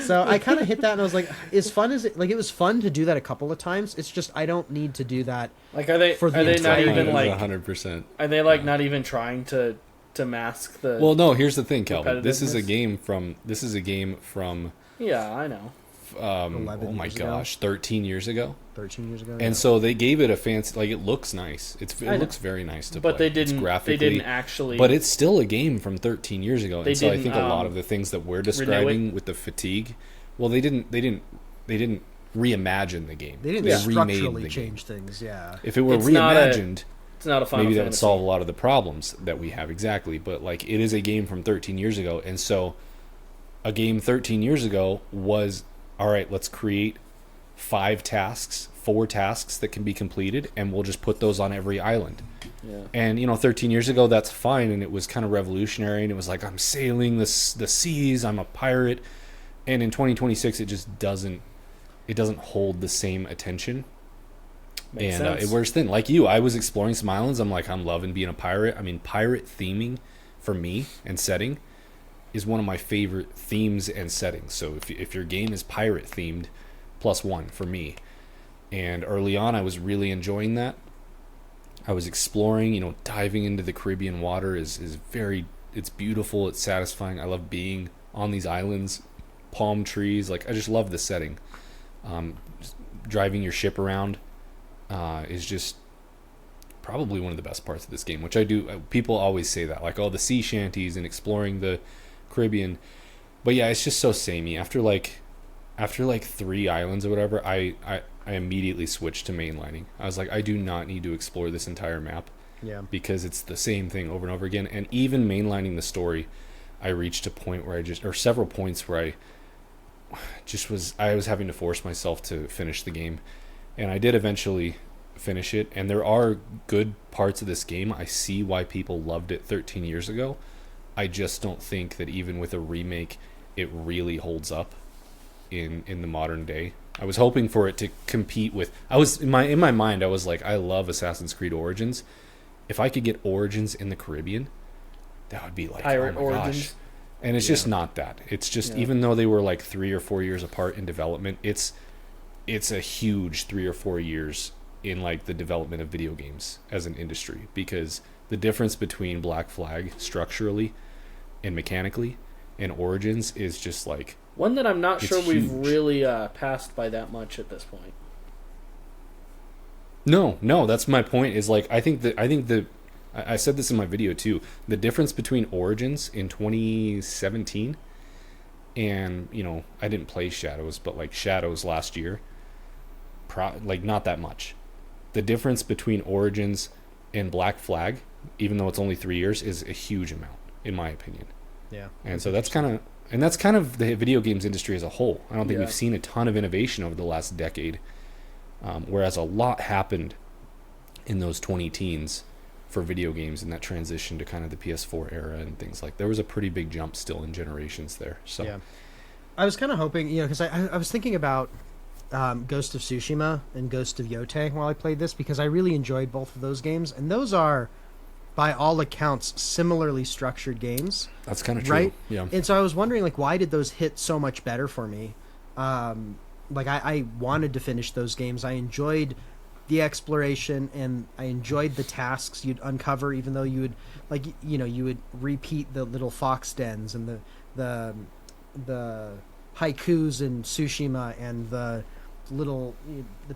so I kind of hit that, and I was like, as fun as it, like it was fun to do that a couple of times. It's just I don't need to do that. Like, are they For the are they not entire even game. like 100%. are they like not even trying to mask the? Well, no. Here's the thing, Calvin. This is a competitiveness? game from Yeah, I know. 11 oh my years ago. gosh, 13 years ago. 13 years ago, And so they gave it a fancy, like, it looks nice. It I know. looks very nice to But play. they It's didn't. They graphically, didn't actually. but it's still a game from 13 years ago. They And so I didn't, think a lot of the things that we're it. describing with the fatigue, well, they didn't reimagine the game. they didn't remade structurally the game. change things. Yeah, If it were It's not a reimagined, It's not a Final maybe that would Fantasy. solve a lot of the problems that we have. Exactly. But like, it is a game from 13 years ago, and so a game 13 years ago was, all right, let's create 4 tasks that can be completed, and we'll just put those on every island. Yeah. And 13 years ago, that's fine, and it was kind of revolutionary, and it was like, I'm sailing the seas, I'm a pirate. And in 2026, it just doesn't hold the same attention. Makes And sense. it wears thin. Like you, I was exploring some islands. I'm like, I'm loving being a pirate. I mean, pirate theming for me and setting is one of my favorite themes and settings. So if your game is pirate themed, +1 for me. And early on, I was really enjoying that. I was exploring, diving into the Caribbean water is it's beautiful, it's satisfying. I love being on these islands, palm trees. Like, I just love the setting. Just driving your ship around is just probably one of the best parts of this game, which I do. People always say that, like, oh, the sea shanties and exploring the Caribbean. But yeah, it's just so samey. After like 3 islands or whatever, I immediately switched to mainlining. I was like, I do not need to explore this entire map yeah. because it's the same thing over and over again. And even mainlining the story, I reached a point where several points where I was having to force myself to finish the game. And I did eventually finish it. And there are good parts of this game. I see why people loved it 13 years ago. I just don't think that even with a remake, it really holds up in the modern day. I was hoping for it to compete with. I was in my mind. I was like, I love Assassin's Creed Origins. If I could get Origins in the Caribbean, that would be like, Pirate oh my Origins. gosh. And it's just not that. It's just, Yeah. even though they were like 3 or 4 years apart in development, it's a huge 3 or 4 years in like the development of video games as an industry, because the difference between Black Flag structurally and mechanically and Origins is just like, One that I'm not It's sure we've huge. really passed by that much at this point. no, that's my point. Is like, I think I said this in my video too. The difference between Origins in 2017 and, I didn't play Shadows, but like Shadows last year, like, not that much. The difference between Origins and Black Flag, even though it's only 3 years, is a huge amount, in my opinion. Yeah. And so that's kind of the video games industry as a whole. I don't think Yeah. we've seen a ton of innovation over the last decade, whereas a lot happened in those 20 teens for video games and that transition to kind of the PS4 era and things like. There was a pretty big jump still in generations there. So Yeah. I was kind of hoping, because I was thinking about Ghost of Tsushima and Ghost of Yotei while I played this, because I really enjoyed both of those games, and those are, by all accounts, similarly structured games. that's kind of true. Right? Yeah. And so I was wondering, like, why did those hit so much better for me? Like, I wanted to finish those games. I enjoyed the exploration, and I enjoyed the tasks you'd uncover, even though you would, like, you would repeat the little fox dens and the haikus in Tsushima and the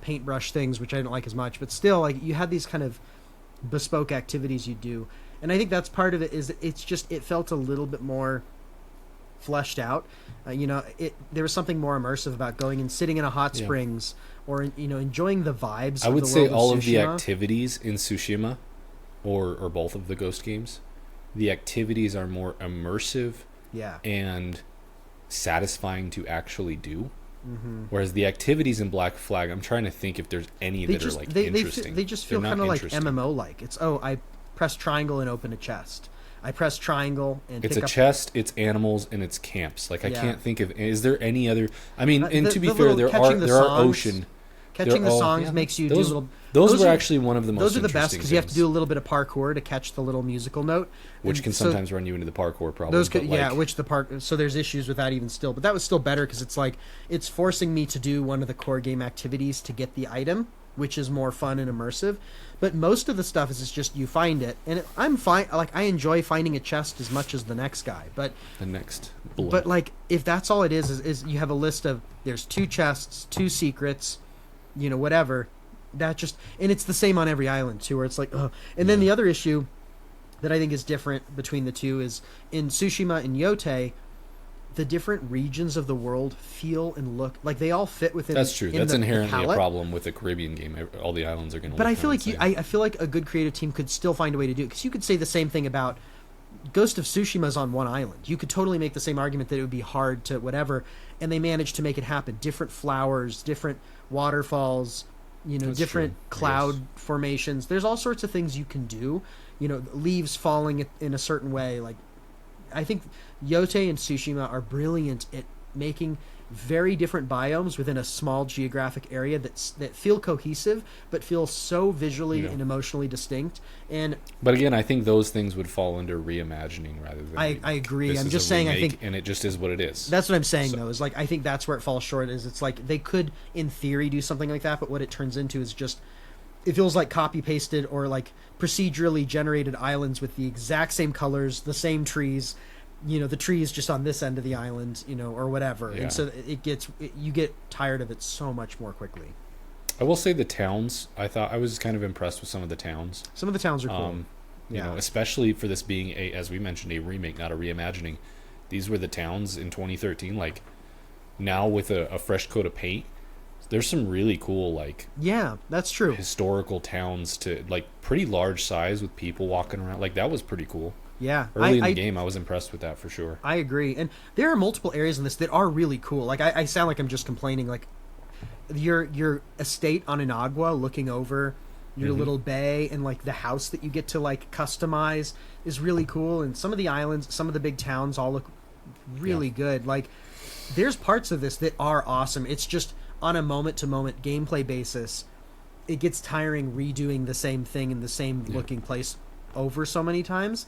paintbrush things, which I didn't like as much. But still, like, you had these kind of bespoke activities you do. And I think that's part of it. Is it felt a little bit more fleshed out. There was something more immersive about going and sitting in a hot Yeah. springs, or enjoying the vibes. I of would the say world all of the Tsushima. activities in Tsushima, or both of the Ghost games, the activities are more immersive Yeah. and satisfying to actually do. Mm-hmm. Whereas the activities in Black Flag, I'm trying to think if there's any that are like interesting. They just feel They're kind not of like interesting. MMO like. It's I press triangle and open a chest. I press triangle and It's pick a up chest, it's animals, and it's camps. Like I Yeah. can't think of. Is there any other? I mean, and the to be fair, little there catching are the there are songs. ocean. Catching the They're all- songs yeah, makes you those- do a little. Those were are- actually one of the most. Those are the best interesting because you have to things, do a little bit of parkour to catch the little musical note, which And can so sometimes run you into the parkour problem. those but could, like, which the park. So there's issues with that even still, but that was still better because it's like it's forcing me to do one of the core game activities to get the item, which is more fun and immersive. But most of the stuff is just you find it, and I'm fine. Like I enjoy finding a chest as much as the next guy, but the next blood. But like, if that's all it is you have a list of there's 2 chests, 2 secrets, whatever. That just and it's the same on every island too, where it's like, oh. And then the other issue that I think is different between the two is in Tsushima and Yote, the different regions of the world feel and look like they all fit within. That's true. in That's the inherently a palette. problem with the Caribbean game. All the islands are going to. But I feel like I feel like a good creative team could still find a way to do it because you could say the same thing about Ghost of Tsushima's on one island. You could totally make the same argument that it would be hard to whatever, and they managed to make it happen. Different flowers, different waterfalls, That's different true, I cloud guess. formations. There's all sorts of things you can do. Leaves falling in a certain way. Like, I think Yote and Tsushima are brilliant at making very different biomes within a small geographic area that feel cohesive but feel so visually Yeah. and emotionally distinct. And But again, I think those things would fall under reimagining rather than. I remake. agree. This I'm is just a saying I remake, think and it just is what it is. that's what I'm saying So- though. Is like I think that's where it falls short. Is it's like they could in theory do something like that, but what it turns into is just it feels like copy pasted or like procedurally generated islands with the exact same colors, the same trees. The tree is just on this end of the island, or whatever. Yeah. And so you get tired of it so much more quickly. I will say the towns. I was kind of impressed with some of the towns. Some of the towns are cool. You Yeah. know, especially for this being as we mentioned, a remake, not a reimagining. These were the towns in 2013. Like now with a fresh coat of paint, there's some really cool like Yeah, that's true. historical towns to like pretty large size with people walking around. Like that was pretty cool. Yeah, Early in the game, I was impressed with that for sure. I agree, and there are multiple areas in this that are really cool. Like I sound like I'm just complaining. Like your estate on Inagua, looking over your Mhm. little bay, and like the house that you get to like customize is really cool. And some of the islands, some of the big towns, all look really good. Like there's parts of this that are awesome. It's just on a moment to moment gameplay basis, it gets tiring redoing the same thing in the same looking place over so many times.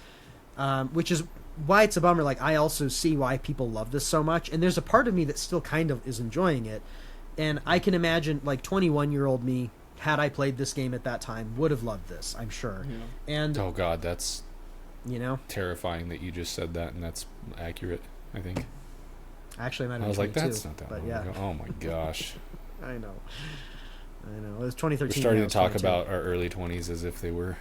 Which is why it's a bummer. Like I also see why people love this so much, and there's a part of me that still kind of is enjoying it. And I can imagine like 21-year-old me, had I played this game at that time, would have loved this. I'm sure. Yeah. And Oh god, that's terrifying that you just said that, and that's accurate. I think actually, I might have I was been like, 22, that's not that but long yeah, ago. Oh my gosh, I know. It was 2013. we're starting when I to was talk 22. about our early 20s as if they were.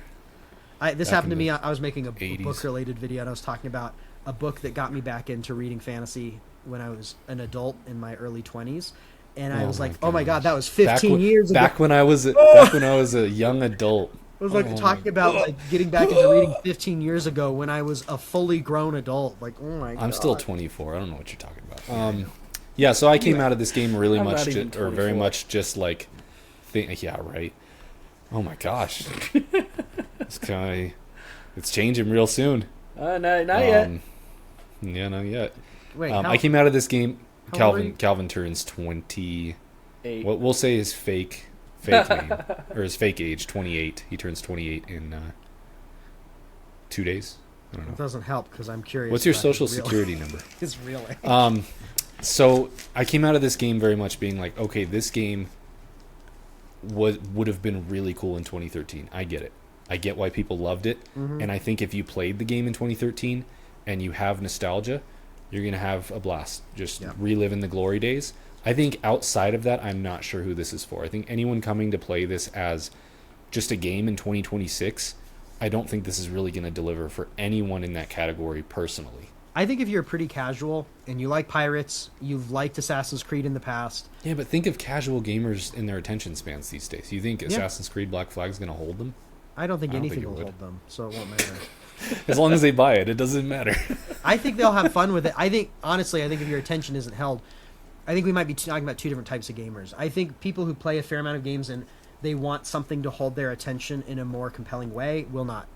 This back happened to in me. the I was making a 80s. book-related video, and I was talking about a book that got me back into reading fantasy when I was an adult in my early 20s. And I Oh was my like, "Oh my god, gosh. that was 15 years ago." Back when I was a young adult. I was like Oh talking my- about like getting back into reading 15 years ago when I was a fully grown adult. Like, oh my god. I'm still 24. I don't know what you're talking about. Yeah, so I came out of this game really I'm much, not even or very 24. much just like, yeah, right. Oh my gosh, it's changing real soon. No, not yet. Yeah, not yet. Wait, I came out of this game. how old are you? Calvin turns 20. 8. What we'll say his fake name or his fake age, 28. He turns 28 in 2 days. I don't It know. doesn't help because I'm curious. What's your about social his real- security number? His real age. So I came out of this game very much being like, okay, this game would have been really cool in 2013. I get it. I get why people loved it. Mm-hmm. And I think if you played the game in 2013 and you have nostalgia, you're going to have a blast. Just Yeah. reliving the glory days. I think outside of that, I'm not sure who this is for. I think anyone coming to play this as just a game in 2026, I don't think this is really going to deliver for anyone in that category personally. I think if you're pretty casual and you like pirates, you've liked Assassin's Creed in the past. Yeah, but think of casual gamers in their attention spans these days. You think Assassin's Creed Black Flag is going to hold them? I don't think I don't anything think it will would. hold them, so it won't matter. As long as they buy it, it doesn't matter. I think they'll have fun with it. I think, honestly, if your attention isn't held, I think we might be talking about two different types of gamers. I think people who play a fair amount of games and they want something to hold their attention in a more compelling way will not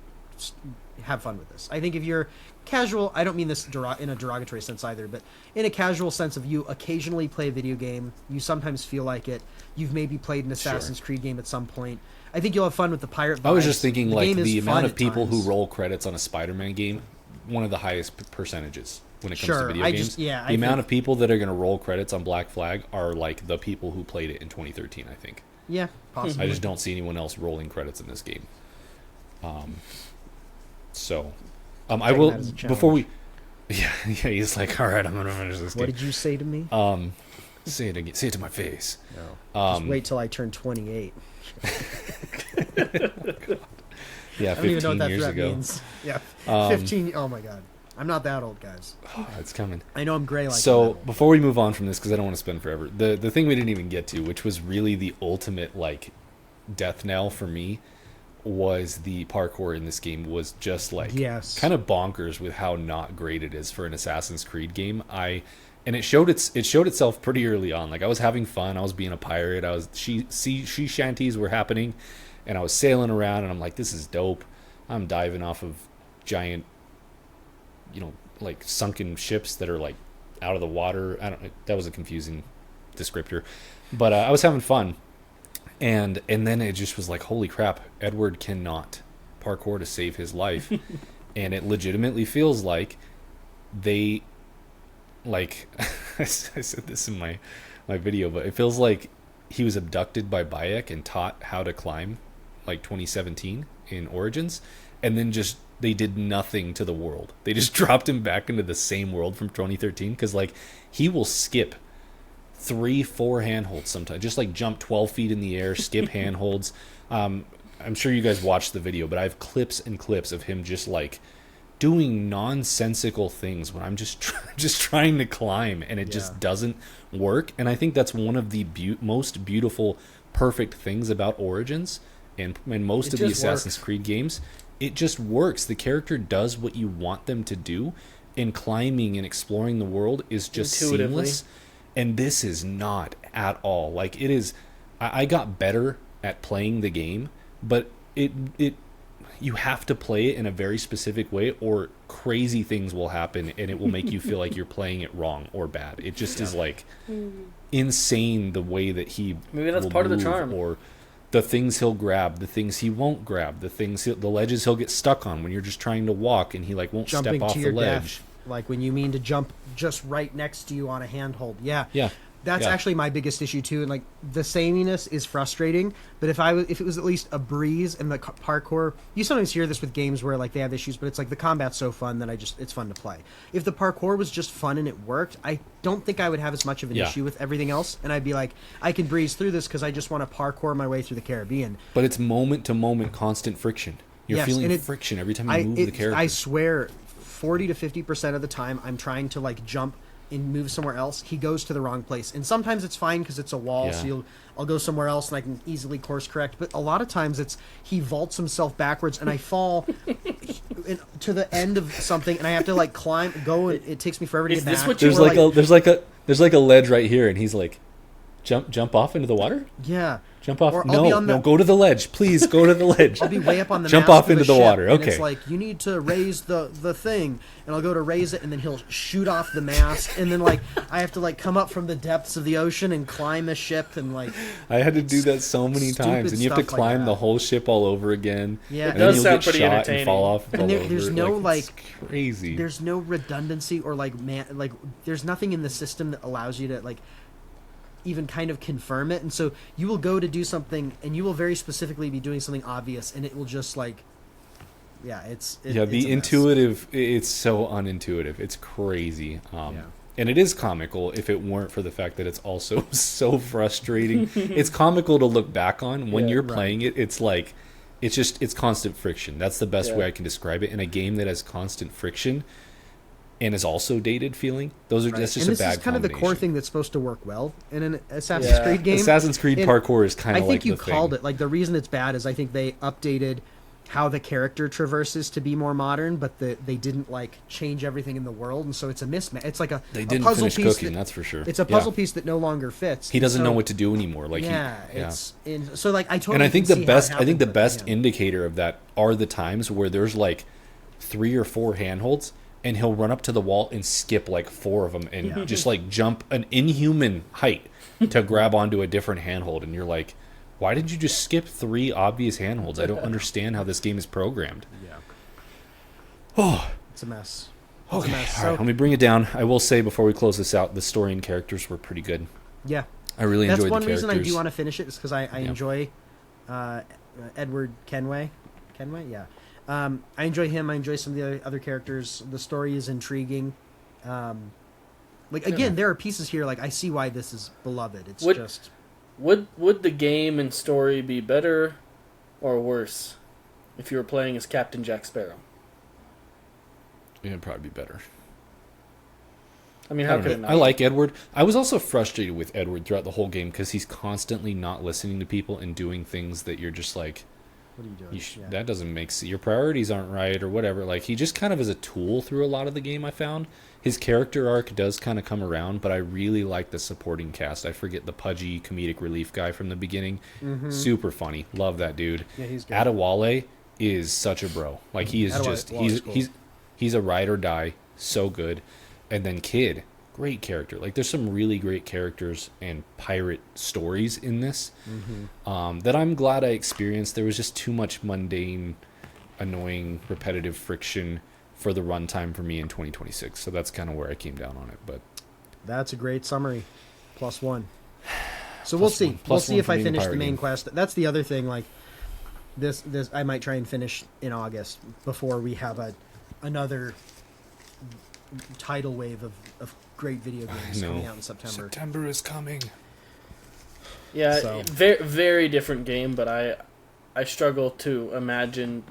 have fun with this. I think if you're casual, I don't mean this in a derogatory sense either, but in a casual sense of you occasionally play a video game, you sometimes feel like it, you've maybe played an Assassin's Creed game at some point, I think you'll have fun with the pirate vibes. I was just thinking, like, game is the fun amount of at people who times. roll credits on a Spider-Man game, one of the highest percentages when it comes Sure, to video I games. just- yeah, the I amount think- of people that are going to roll credits on Black Flag are, like, the people who played it in 2013, I think. Yeah, possibly. I just don't see anyone else rolling credits in this game. So, I Taking will, that as a before challenge. we... Yeah, he's like, all right, I'm going to finish this What game. did you say to me? Say it again. Say it to my face. No. Just wait till I turn 28. Yeah, I don't even know 15 what that years threat ago. means. Yeah, Um, 15. Oh my god, I'm not that old, guys. It's coming. I know I'm gray like. So that. before we move on from this, because I don't want to spend forever, the thing we didn't even get to, which was really the ultimate like death knell for me, was the parkour in this game was just like Yes. kind of bonkers with how not great it is for an Assassin's Creed game. And it showed itself pretty early on. Like I was having fun, I was being a pirate, sea shanties were happening, and I was sailing around, and I'm like, this is dope. I'm diving off of giant, like sunken ships that are like out of the water. That was a confusing descriptor, but I was having fun, and then it just was like, holy crap, Edward cannot parkour to save his life, and it legitimately feels like they, like, I said this in my video, but it feels like he was abducted by Bayek and taught how to climb, like 2017 in Origins, and then just they did nothing to the world. They just dropped him back into the same world from 2013, because like he will skip 3-4 handholds sometimes, just like jump 12 feet in the air, skip handholds. I'm sure you guys watched the video, but I have clips and clips of him just like doing nonsensical things when I'm just trying to climb, and it just doesn't work. And I think that's one of the most beautiful, perfect things about Origins and most of the Assassin's Creed games. It just works. The character does what you want them to do, and climbing and exploring the world is just Intuitively. seamless. And this is not at all. Like, it is. I got better at playing the game, but it you have to play it in a very specific way, or crazy things will happen, and it will make you feel like you're playing it wrong or bad. It just is like insane the way that he Maybe that's will part of the move, charm. or the things he'll grab, the things he won't grab, the ledges he'll get stuck on when you're just trying to walk, and he like won't jumping step off to the your ledge. death, like when you mean to jump just right next to you on a handhold. Yeah. Yeah. That's Yeah. actually my biggest issue too, and like the sameness is frustrating. But if it was at least a breeze and the parkour, you sometimes hear this with games where like they have issues, but it's like the combat's so fun that it's fun to play. If the parkour was just fun and it worked, I don't think I would have as much of an Yeah. issue with everything else, and I'd be like, I can breeze through this because I just want to parkour my way through the Caribbean. But it's moment to moment constant friction. You're Yes, feeling and friction every time you move the character. I swear, 40 to 50% of the time, I'm trying to like jump and move somewhere else. He goes to the wrong place, and sometimes it's fine because it's a wall, Yeah. so I'll go somewhere else and I can easily course correct. But a lot of times he vaults himself backwards, and I fall to the end of something, and I have to like go, and it takes me forever to Is get this back. what you there's were there's like a ledge right here, and he's like, jump off into the water. Yeah. Jump off. Or I'll be No, on no, the- go to the ledge, please. Go to the ledge. I'll be way up on the Jump mast off of into the ship, water. and Okay. it's like, you need to raise the thing, and I'll go to raise it, and then he'll shoot off the mast, and then like I have to like come up from the depths of the ocean and climb a ship, and like I had to do that so many Stupid times, and you have to stuff like climb that. the whole ship all over again. Yeah. It and does then sound you'll get pretty shot entertaining. and fall off. And all there's over. no, it's crazy. there's no redundancy or like there's nothing in the system that allows you to like even kind of confirm it, and so you will go to do something and you will very specifically be doing something obvious, and it will just like it's the it's a mess. intuitive. It's so unintuitive. It's crazy. And it is comical if it weren't for the fact that it's also so frustrating. It's comical to look back on when Yeah, you're right. playing it. It's like it's constant friction. That's the best Yeah. way I can describe it. In a game that has constant friction, and is also dated feeling. That's just and a this bad is kind of the core combination. thing that's supposed to work well in an Assassin's Yeah. Creed game. Assassin's Creed And parkour is kind I of think like you the called thing. it. Like the reason it's bad is I think they updated how the character traverses to be more modern, but they didn't like change everything in the world, and so it's a mismatch. It's like They a didn't puzzle finish piece cooking, that- that's for sure. It's a Yeah. puzzle piece that no longer fits. He doesn't So- know what to do anymore. Like Yeah, yeah. it's so like I totally. And I think can the see how it best happened, but, best yeah. indicator of that are the times where there's like 3 or 4 handholds and he'll run up to the wall and skip like 4 of them and just like jump an inhuman height to grab onto a different handhold, and you're like, why did you just skip 3 obvious handholds? I don't understand how this game is programmed. Yeah, Oh, it's a mess. It's okay. a mess. All So, right, let me bring it down. I will say before we close this out, the story and characters were pretty good. yeah, I really that's enjoyed one the reason characters. I do want to finish it is because I Yeah. enjoy Edward Kenway. Kenway, yeah. I enjoy him. I enjoy some of the other characters. The story is intriguing. Like again, there are pieces here. Like I see why this is beloved. It's Would- just Would the game and story be better or worse if you were playing as Captain Jack Sparrow? It'd probably be better. I mean, I, how don't could it know. not? I like Edward. I was also frustrated with Edward throughout the whole game because he's constantly not listening to people and doing things that you're just like, what are you doing? Yeah. that doesn't make sense. Your priorities aren't right or whatever. Like he just kind of is a tool through a lot of the game. I found his character arc does kind of come around, but I really like the supporting cast. I forget the pudgy comedic relief guy from the beginning. Super funny. Love that dude. Yeah, he's good. Adewale is such a bro. Like he is just Adewale's cool. he's a ride or die. So good. And then Kid, great character. Like there's some really great characters and pirate stories in this that I'm glad I experienced. There was just too much mundane, annoying, repetitive friction for the runtime for me in 2026. So that's kind of where I came down on it. But That's a great summary. +1. So we'll Plus see. one. We'll Plus see one if for I being a finish the pirate main game. quest. That's the other thing. Like this I might try and finish in August before we have another tidal wave of great video games know. coming out in September. September is coming. Yeah, So- very very different game, but I struggle to imagine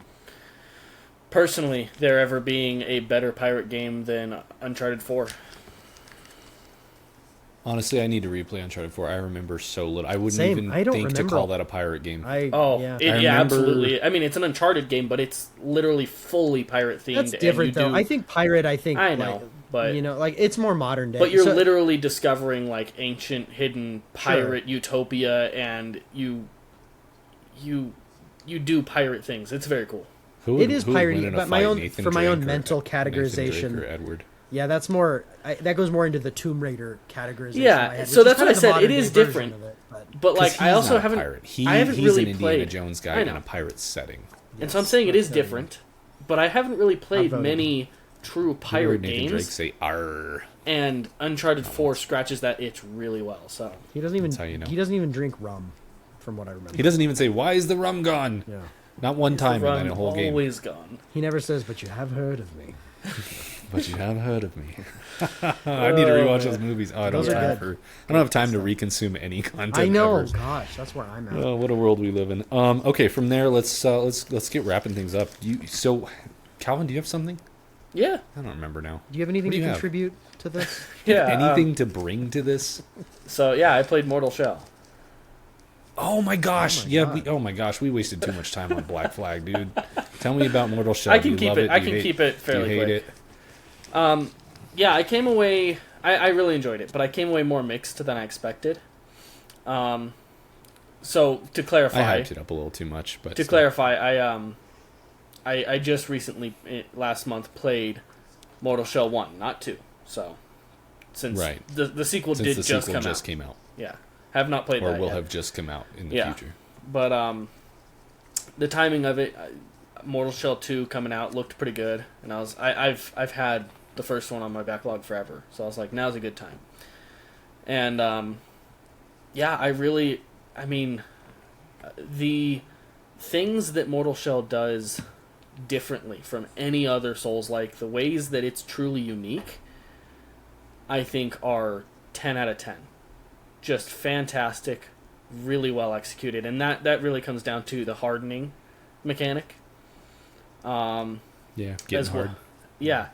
personally there ever being a better pirate game than Uncharted 4. Honestly, I need to replay Uncharted 4. I remember so little. I wouldn't Same. even I don't think to remember. call that a pirate game. Oh, yeah. yeah, I remember- absolutely. I mean, it's an Uncharted game, but it's literally fully pirate themed. That's different and you though. do, I think pirate. I think I know, like, but you know, like it's more modern day. but you're So- literally discovering like ancient hidden pirate utopia, and you do pirate things. It's very cool. Who It is who would piratey, win in a but my fight, own- Nathan for my own Drake or mental Nathan Drake categorization- or Edward? Yeah, that's more. That goes more into the Tomb Raider categorization. Yeah, I had, so which is that's kind what of I the said. It modern is day version different. of it, but- But like, 'Cause I he's also not a haven't. pirate. I haven't He's really an Indiana played. Jones I guy in know. a pirate setting. And so I'm saying it is Yes, different, but I haven't really played voting. many true You heard pirate Nathan Drake games, say "Arr." and Uncharted 4 scratches that itch really well. So He doesn't even. That's how you know. He doesn't even drink rum, from what I remember. He doesn't even say, "Why is the rum gone?" Yeah. Not one time in run that whole game. always gone. He never says, "But you have heard of me." But you have heard of me. I need to rewatch those movies. Oh, I don't Those have are time good. I don't have time to reconsume any content. I know. ever. Gosh, that's where I'm at. Oh, what a world we live in. Okay, from there, let's get wrapping things up. So, Calvin, do you have something? Yeah, I don't remember now. Do you have anything What do to you have? contribute to this? yeah. Anything to bring to this? So yeah, I played Mortal Shell. Oh my gosh! Oh my yeah. God. Oh my gosh! We wasted too much time on Black Flag, dude. Tell me about Mortal Shell. I Do can you keep love it. I Do you can hate- keep it fairly Do you hate quick. it? Yeah, I came away. I really enjoyed it, but I came away more mixed than I expected. So to clarify, I hyped it up a little too much, but to clarify, I just recently last month played Mortal Shell 1, not 2. So since Right. the sequel since did the just sequel come just out, came out, yeah, have not played or that will yet. have just come out in the Yeah. future. But the timing of it, Mortal Shell 2 coming out looked pretty good, and I've had the first one on my backlog forever, so I was like, now's a good time. And yeah, I mean, the things that Mortal Shell does differently from any other Souls-like, the ways that it's truly unique, I think are 10 out of 10. Just fantastic, really well executed, and that really comes down to the hardening mechanic. Yeah, getting As well. hard. Yeah.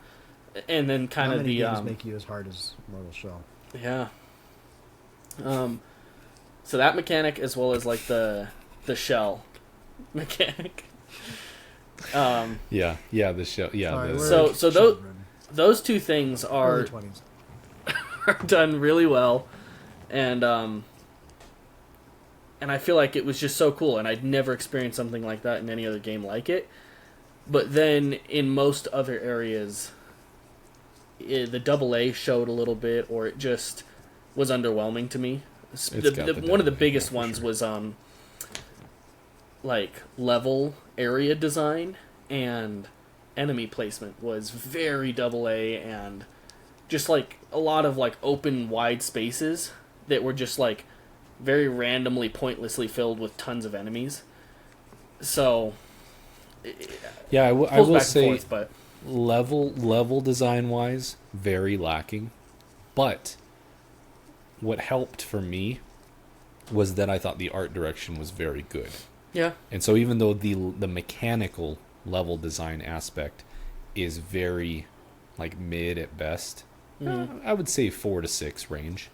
and then kind How of many the games make you as hard as Mortal Shell? yeah. So that mechanic, as well as like the shell mechanic. Yeah, the show. Yeah, Sorry, the, we're So children. those two things are Early 20s. are done really well, and I feel like it was just so cool, and I'd never experienced something like that in any other game like it. But then in most other areas, the AA showed a little bit, or it just was underwhelming to me. One of the AA biggest for ones sure. was like level area design and enemy placement was very AA, and just like a lot of like open wide spaces that were just like very randomly pointlessly filled with tons of enemies. So yeah, I pulls will back say and forth, but level design wise, very lacking. But what helped for me was that I thought the art direction was very good. yeah, And so even though the mechanical level design aspect is very like mid at best, I would say 4 to 6 range.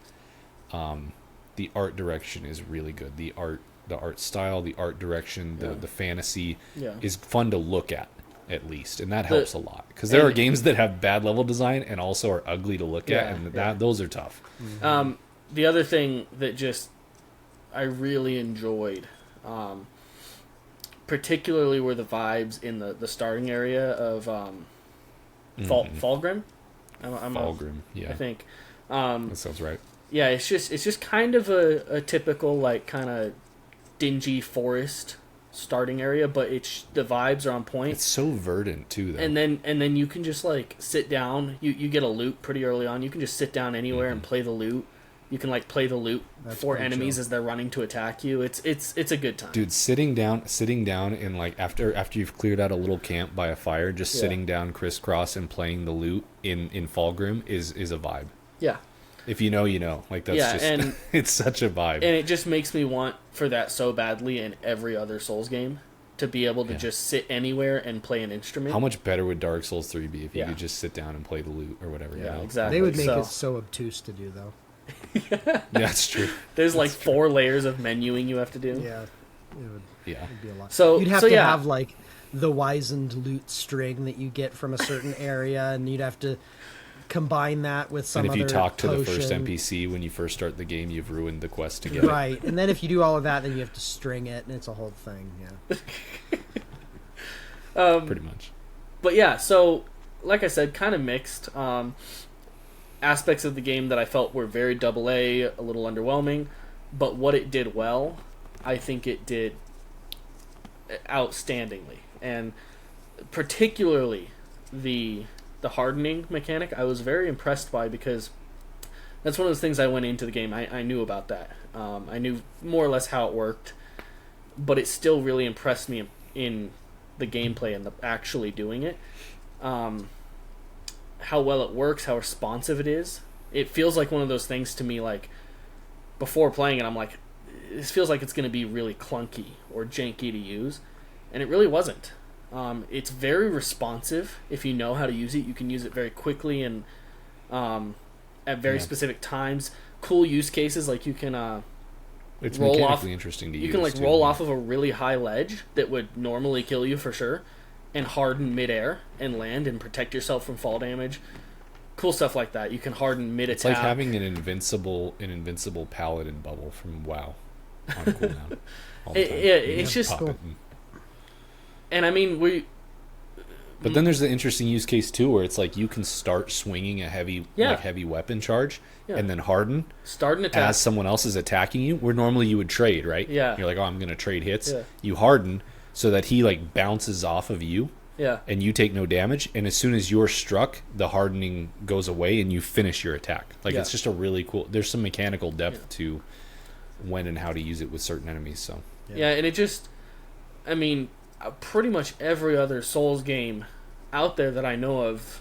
The art direction is really good. The art style, the art direction, the fantasy yeah. is fun to look at least, and that helps a lot because there are games that have bad level design and also are ugly to look at, and those are tough. The other thing that just I really enjoyed, particularly were the vibes in the starting area of Falgrim. Fulgrim, I yeah, think. that sounds right. Yeah, it's just kind of a typical like kind of dingy forest starting area, but the vibes are on point. It's so verdant too, though. And then you can just like sit down. You get a loot pretty early on. You can just sit down anywhere and play the loot. You can like play the loot That's for pretty enemies chill. as they're running to attack you. It's a good time. Dude, sitting down and like after you've cleared out a little camp by a fire, just Yeah. sitting down crisscross and playing the loot in Fulgrim is a vibe. Yeah. If you know, you know. Like that's Yeah, just and- it's such a vibe. And it just makes me want for that so badly in every other Souls game to be able to just sit anywhere and play an instrument. How much better would Dark Souls 3 be if you Yeah. could just sit down and play the loot or whatever? Yeah, you know? exactly. They would make So- it so obtuse to do, though. Yeah, that's true. There's like 4 layers of menuing you have to do. Yeah, it would Yeah. be a lot. So- you'd have so to yeah. have like the wizened loot string that you get from a certain area, and you'd have to combine that with some And if you other talk to the first potion. NPC when you first start the game, you've ruined the quest to get it. Right, and then if you do all of that, then you have to string it, and it's a whole thing. Yeah, Pretty much. But yeah, so like I said, kind of mixed. Aspects of the game that I felt were very AA, a little underwhelming, but what it did well, I think it did outstandingly, and particularly the hardening mechanic, I was very impressed by, because that's one of those things I went into the game. I knew about that. I knew more or less how it worked, but it still really impressed me in the gameplay and actually doing it. How well it works, how responsive it is. It feels like one of those things to me, like, before playing it, I'm like, this feels like it's going to be really clunky or janky to use, and it really wasn't. It's very responsive. If you know how to use it, you can use it very quickly and at very specific times. Cool use cases, like you can It's roll mechanically off- interesting to use. you can like too. roll off of a really high ledge that would normally kill you for sure, and harden midair and land and protect yourself from fall damage. Cool stuff like that. You can harden mid It's attack. like having an invincible paladin bubble from WoW on cooldown. All the time. it's just pop cool. it. and I mean But then there's the interesting use case too, where it's like you can start swinging a heavy weapon charge, Yeah. and then harden start an attack. as someone else is attacking you. Where normally you would trade, right? Yeah. You're like, oh, I'm gonna trade hits. Yeah. You harden so that he like bounces off of you, Yeah. and you take no damage. And as soon as you're struck, the hardening goes away, and you finish your attack. Like Yeah. it's just a really cool. There's some mechanical depth to when and how to use it with certain enemies. So Yeah, and it just, I mean, pretty much every other Souls game out there that I know of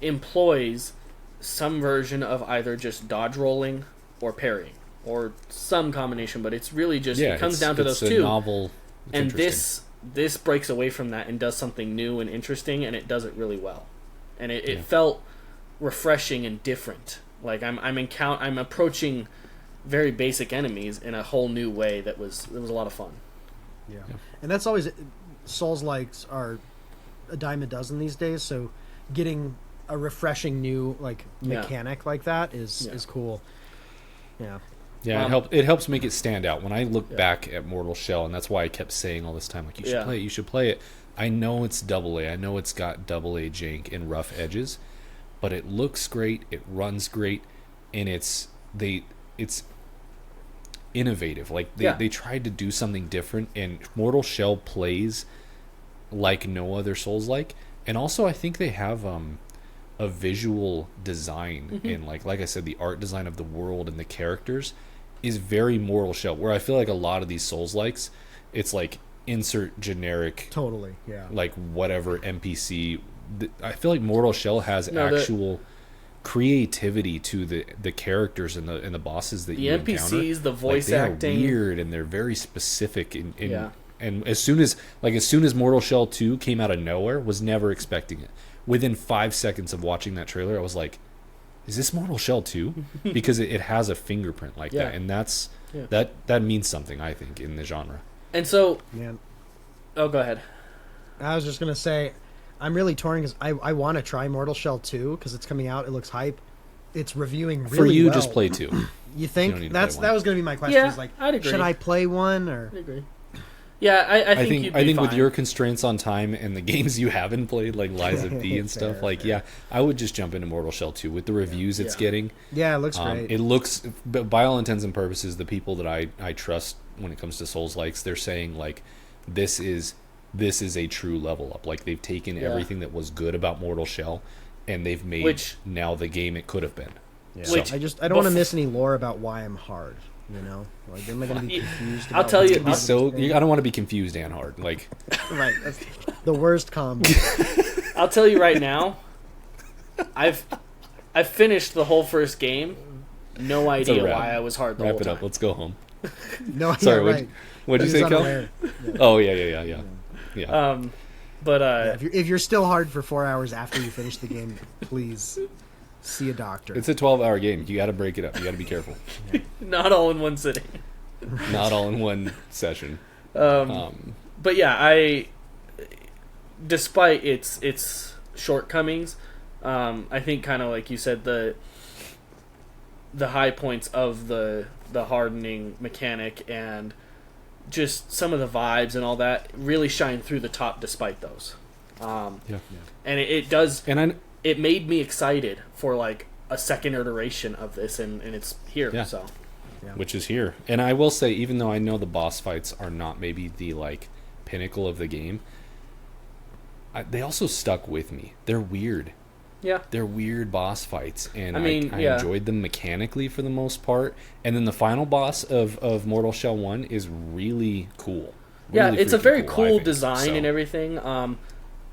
employs some version of either just dodge rolling or parrying or some combination, but it's really just it comes down to those a two. Novel, it's And interesting. this breaks away from that and does something new and interesting, and it does it really well. and it felt refreshing and different. Like I'm approaching very basic enemies in a whole new way that was a lot of fun. Yeah. And that's always Souls-likes are a dime a dozen these days, so getting a refreshing new like mechanic like that is cool. Yeah. Yeah, it helps make it stand out. When I look back at Mortal Shell, and that's why I kept saying all this time, like, you should play it, you should play it. I know it's AA. I know it's got AA jank and rough edges, but it looks great, it runs great, and it's innovative. Like they tried to do something different, and Mortal Shell plays like no other Souls-like. And also I think they have a visual design and like I said, the art design of the world and the characters is very Mortal Shell, where I feel like a lot of these Souls-likes, it's like insert generic Totally, yeah. like whatever NPC. I feel like Mortal Shell has actual creativity to the characters and the bosses that you encounter. The NPCs, the voice like, acting, are weird, and they're very specific. And as soon as Mortal Shell 2 came out of nowhere, was never expecting it. Within 5 seconds of watching that trailer, I was like, is this Mortal Shell 2? Because it has a fingerprint like that, and that means something, I think, in the genre. And so, man, oh, go ahead. I was just gonna say, I'm really torn because I want to try Mortal Shell 2 because it's coming out. It looks hype. It's reviewing really For you, well. just play 2. You think you that was gonna be my question? Yeah, is like, I'd agree. should I play one or? I agree. Yeah, I think you'd be I think fine. with your constraints on time and the games you haven't played, like Lies of P and stuff, Fair. I would just jump into Mortal Shell 2 with the reviews it's getting. Yeah, it looks great. It looks, by all intents and purposes, the people that I trust when it comes to Souls-likes, they're saying like, this is a true level up. Like they've taken everything that was good about Mortal Shell, and they've made now the game it could have been. Yeah. So, I don't want to miss any lore about why I'm hard. You know, like am I going to be confused? I'll about tell what's you- going on so with this game? I don't want to be confused and hard. Like, Right, that's the worst combo. I'll tell you right now, I've finished the whole first game. No idea wrap. why I was hard the wrap whole it time. up. Let's go home. No, Sorry, yeah, right. what'd you He's say, Kel? unaware. Oh yeah. But If you're still hard for 4 hours after you finish the game, please see a doctor. It's a 12-hour game. You got to break it up. You got to be careful. not all in one sitting. Not all in one session. But yeah, despite its shortcomings, I think kind of like you said, the high points of the hardening mechanic and just some of the vibes and all that really shine through the top despite those. And it does. And it made me excited for like a second iteration of this, and it's here. Yeah. So which is here. And I will say, even though I know the boss fights are not maybe the like pinnacle of the game, they also stuck with me. They're weird. yeah, They're weird boss fights, and I mean, I yeah. enjoyed them mechanically for the most part. And then the final boss of Mortal Shell 1 is really cool. yeah, Really it's a freaking very I cool think. design So, and everything.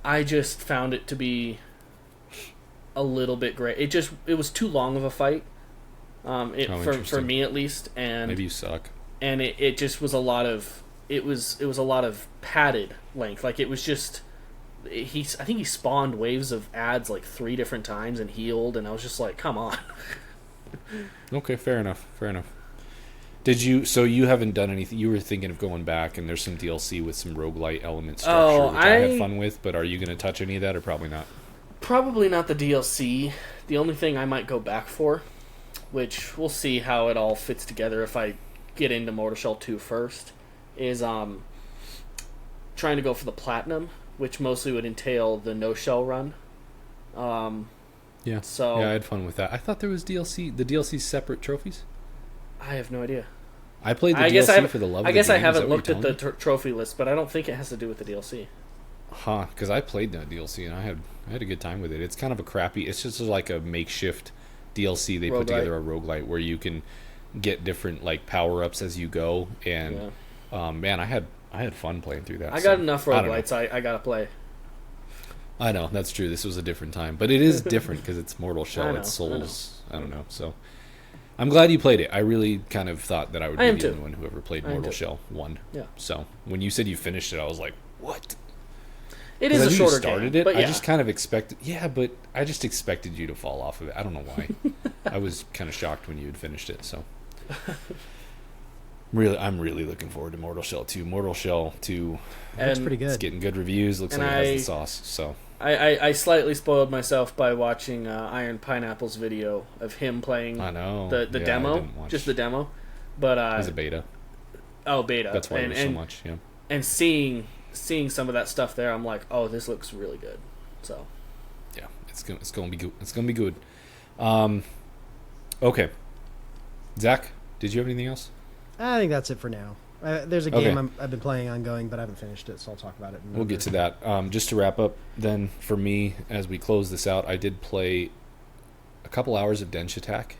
I just found it to be a little bit great. It was too long of a fight. For interesting. me at least, and Maybe you suck. and it just was a lot of it was a lot of padded length. Like it was just I think he spawned waves of ads like 3 different times and healed, and I was just like, come on. Okay, fair enough. Did you? So you haven't done anything? You were thinking of going back, and there's some DLC with some roguelite element structure, which I had fun with. But are you going to touch any of that, or probably not? Probably not the DLC. The only thing I might go back for, which we'll see how it all fits together if I get into Mortal Shell 2 first, is trying to go for the platinum, which mostly would entail the no shell run. Yeah. So Yeah, I had fun with that. I thought there was DLC. The DLC's separate trophies. I have no idea. I played the I guess DLC for the love. I of guess the I game. Is haven't that what looked you're at the telling me? trophy list, but I don't think it has to do with the DLC. Huh? Because I played that DLC and I had a good time with it. It's kind of a crappy. It's just like a makeshift DLC. They put Roguelite. together a roguelite where you can get different like power ups as you go. And man, I had fun playing through that. I so, got enough I don't know. roguelites. I gotta play. I know, that's true. This was a different time, but it is different because it's Mortal Shell, I know, it's Souls. I don't know. So I'm glad you played it. I really kind of thought that I would I be am the too. only one who ever played I am Mortal too. Shell 1. Yeah. So when you said you finished it, I was like, what? It 'Cause is I a knew shorter you started game, it. but I yeah. just kind of expected. Yeah, but I just expected you to fall off of it. I don't know why. I was kind of shocked when you had finished it. So, I'm really looking forward to Mortal Shell 2. Mortal Shell 2 That's And pretty is good. getting good reviews. Looks And like it has I- the sauce. So I slightly spoiled myself by watching Iron Pineapple's video of him playing I know the Yeah, I demo, didn't watch. just the demo. But It was a beta. beta. That's why and, there's so and, much. Yeah. and seeing some of that stuff there, I'm like, oh, this looks really good. So Yeah, it's gonna be good. It's gonna be good. Okay, Zach, did you have anything else? I think that's it for now. There's a Okay. game I've been playing ongoing, but I haven't finished it, so I'll talk about it. We'll get to that. Just to wrap up, then for me, as we close this out, I did play a couple hours of Dench Attack,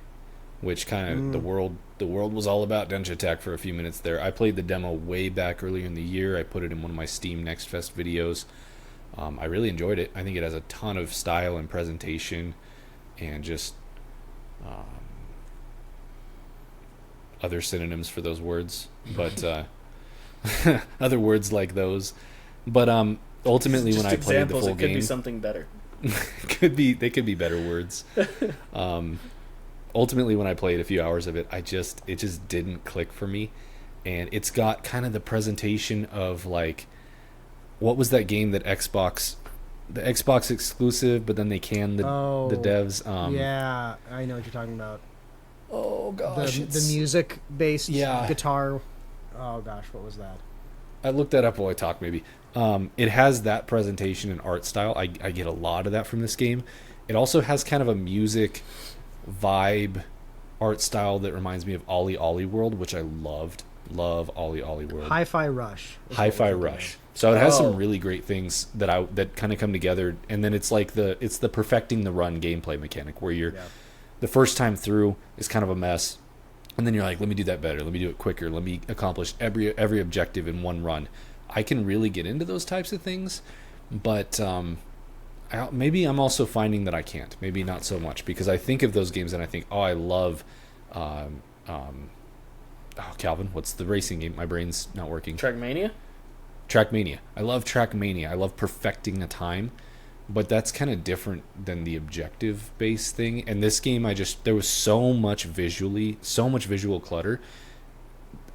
which kind of the world was all about Dench Attack for a few minutes there. I played the demo way back earlier in the year. I put it in one of my Steam Next Fest videos. I really enjoyed it. I think it has a ton of style and presentation, and just other synonyms for those words, but other words like those. But ultimately, just when I played the examples, full it could be game, something better. they could be better words. Ultimately, when I played a few hours of it, it just didn't click for me, and it's got kind of the presentation of like, what was that game that the Xbox exclusive, but then they canned the devs. Yeah, I know what you're talking about. Oh gosh, The music-based Yeah. guitar. Oh gosh, what was that? I looked that up while I talked. Maybe it has that presentation and art style. I get a lot of that from this game. It also has kind of a music vibe, art style that reminds me of Ollie Ollie World, which I loved. Love Ollie Ollie World. Hi-Fi Rush. is what Hi-Fi we're thinking Rush. So it has Oh. some really great things that kind of come together, and then it's like the perfecting the run gameplay mechanic where you're of. Yeah. the first time through is kind of a mess, and then you're like, let me do that better, let me do it quicker, let me accomplish every objective in one run. I can really get into those types of things, but maybe I'm also finding that I can't. Maybe not so much, because I think of those games and I think, oh, I love Calvin, what's the racing game? My brain's not working. Trackmania? Trackmania. I love Trackmania. I love perfecting the time, but that's kind of different than the objective based thing. And this game, there was so much visual clutter.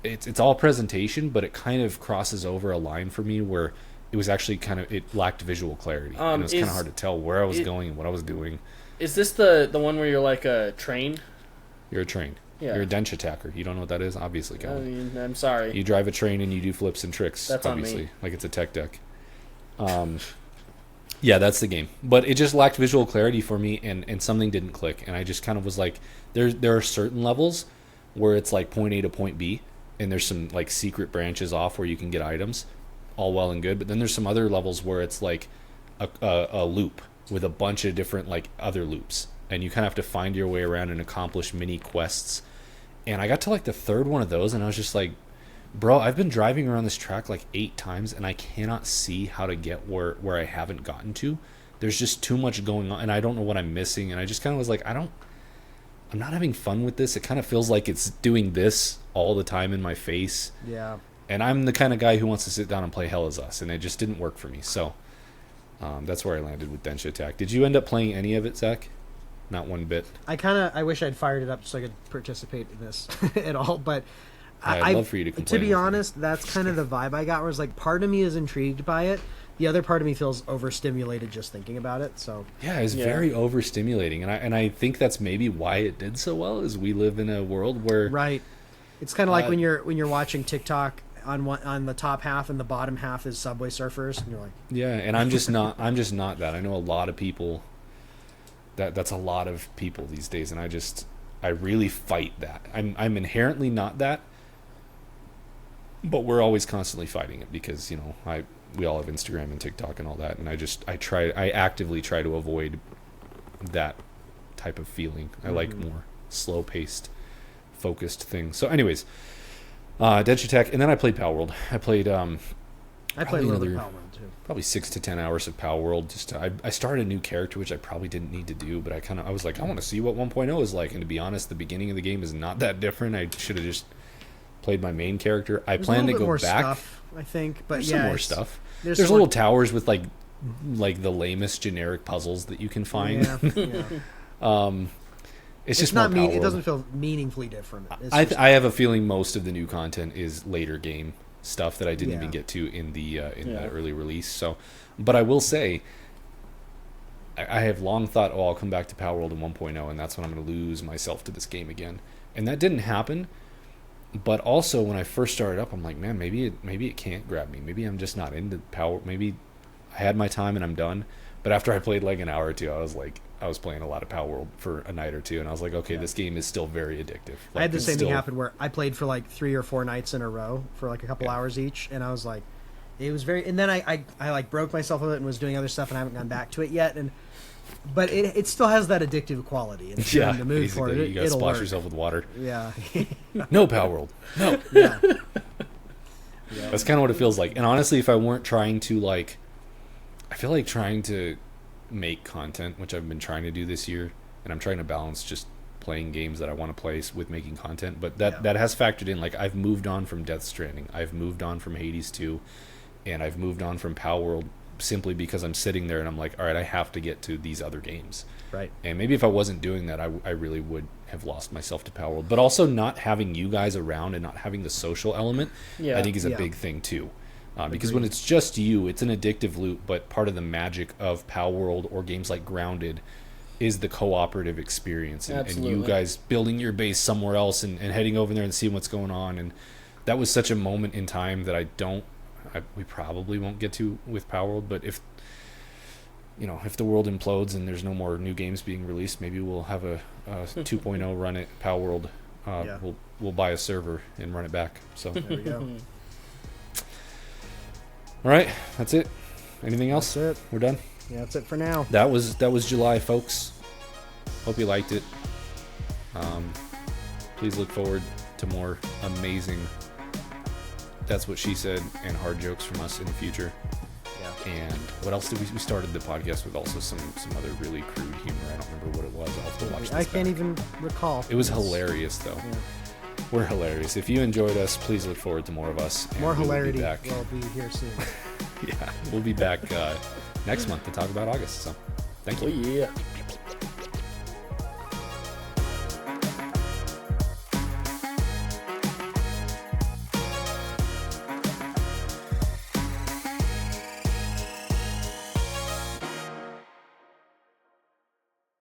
It's all presentation, but it kind of crosses over a line for me where it was actually it lacked visual clarity. And it was kind of hard to tell where I was going and what I was doing. Is this the one where you're like a train? You're a train. Yeah. You're a Dench Attacker. You don't know what that is? Obviously, I Calvin. mean, I'm sorry. You drive a train and you do flips and tricks. That's on obviously, me. like it's a tech deck. Yeah, that's the game. But it just lacked visual clarity for me, and something didn't click. And I just kind of was like, there are certain levels where it's like point A to point B, and there's some like secret branches off where you can get items, all well and good. But then there's some other levels where it's like a loop with a bunch of different like other loops, and you kind of have to find your way around and accomplish mini quests. And I got to like the third one of those, and I was just like, bro, I've been driving around this track like 8 times, and I cannot see how to get where I haven't gotten to. There's just too much going on, and I don't know what I'm missing. And I just kind of was like, I'm not having fun with this. It kind of feels like it's doing this all the time in my face. Yeah. And I'm the kind of guy who wants to sit down and play Hell Is Us, and it just didn't work for me. So that's where I landed with Dench Attack. Did you end up playing any of it, Zach? Not one bit. I wish I'd fired it up so I could participate in this at all, but I'd love for you to complain be with me. honest, that's kind of the vibe I got, where it's like part of me is intrigued by it, the other part of me feels overstimulated just thinking about it. So Yeah, it's Yeah. very overstimulating, and I think that's maybe why it did so well. Is we live in a world where right, it's kind of like Uh, when you're watching TikTok on the top half and the bottom half is Subway Surfers, and you're like, yeah, and I'm just not that. I know a lot of people. That's a lot of people these days, and I really fight that. I'm inherently not that, but we're always constantly fighting it because we all have Instagram and TikTok and all that, and I actively try to avoid that type of feeling. I like more slow paced, focused things. So, anyways, Dench Attack, and then I played Power World. I played I played a Probably little bit of another- Power World too. probably 6 to 10 hours of Power World. I started a new character, which I probably didn't need to do, but I was like, I want to see what 1.0 is like. And to be honest, the beginning of the game is not that different. I should have just played my main character. I There's plan a to little bit go more back. stuff, I think, but There's yeah, some more it's- stuff. There's There's some more- little towers with like like the lamest generic puzzles that you can find. Yeah. It's It's just not more mean. Power It World. doesn't feel meaningfully different. It's I just- I have a feeling most of the new content is later game stuff that I didn't Yeah. even get to in the Yeah. early release. So, but I will say, I have long thought, oh, I'll come back to Power World in 1.0, and that's when I'm going to lose myself to this game again. And that didn't happen. But also, when I first started up, I'm like, man, maybe it can't grab me. Maybe I'm just not into Power. Maybe I had my time and I'm done. But after I played like an hour or two, I was like, I was playing a lot of Power World for a night or two, and I was like, okay, Yeah. this game is still very addictive. I had the it's same thing still- happen where I played for like 3 or 4 nights in a row for like a couple Yeah. hours each, and I was like, it was very. And then I like broke myself of it and was doing other stuff, and I haven't gone back to it yet. But it still has that addictive quality. And if you're Yeah, in the mood for basically, it, you gotta it'll splash work. yourself with water. Yeah. No Power World. No. Yeah. That's kind of what it feels like. And honestly, if I weren't trying to like, I feel like trying to make content, which I've been trying to do this year, and I'm trying to balance just playing games that I want to play with making content. But Yeah. that has factored in. Like, I've moved on from Death Stranding, I've moved on from Hades 2, and I've moved on from Power World simply because I'm sitting there and I'm like, all right, I have to get to these other games. Right. And maybe if I wasn't doing that, I really would have lost myself to Power World. But also not having you guys around and not having the social element, Yeah. I think is a Yeah. big thing too. Because when it's just you, it's an addictive loop, but part of the magic of Power World or games like Grounded is the cooperative experience. And you Absolutely. guys building your base somewhere else and heading over there and seeing what's going on. And that was such a moment in time that we probably won't get to with Power World, but if the world implodes and there's no more new games being released, maybe we'll have a 2.0 run at Power World. Yeah. We'll buy a server and run it back. So, There we go. all right, that's it. Anything else? That's it. We're done. Yeah, that's it for now. That was July, folks. Hope you liked it. Please look forward to more amazing That's What She Said and hard jokes from us in the future. Yeah. And what else did we started the podcast with? Also some other really crude humor. I don't remember what it was. I'll have to watch this I can't back. even recall. It was hilarious though. Yeah. We're hilarious. If you enjoyed us, please look forward to more of us. and More we will be hilarity back. will be here soon. Yeah, we'll be back next month to talk about August. So, thank Oh you. yeah.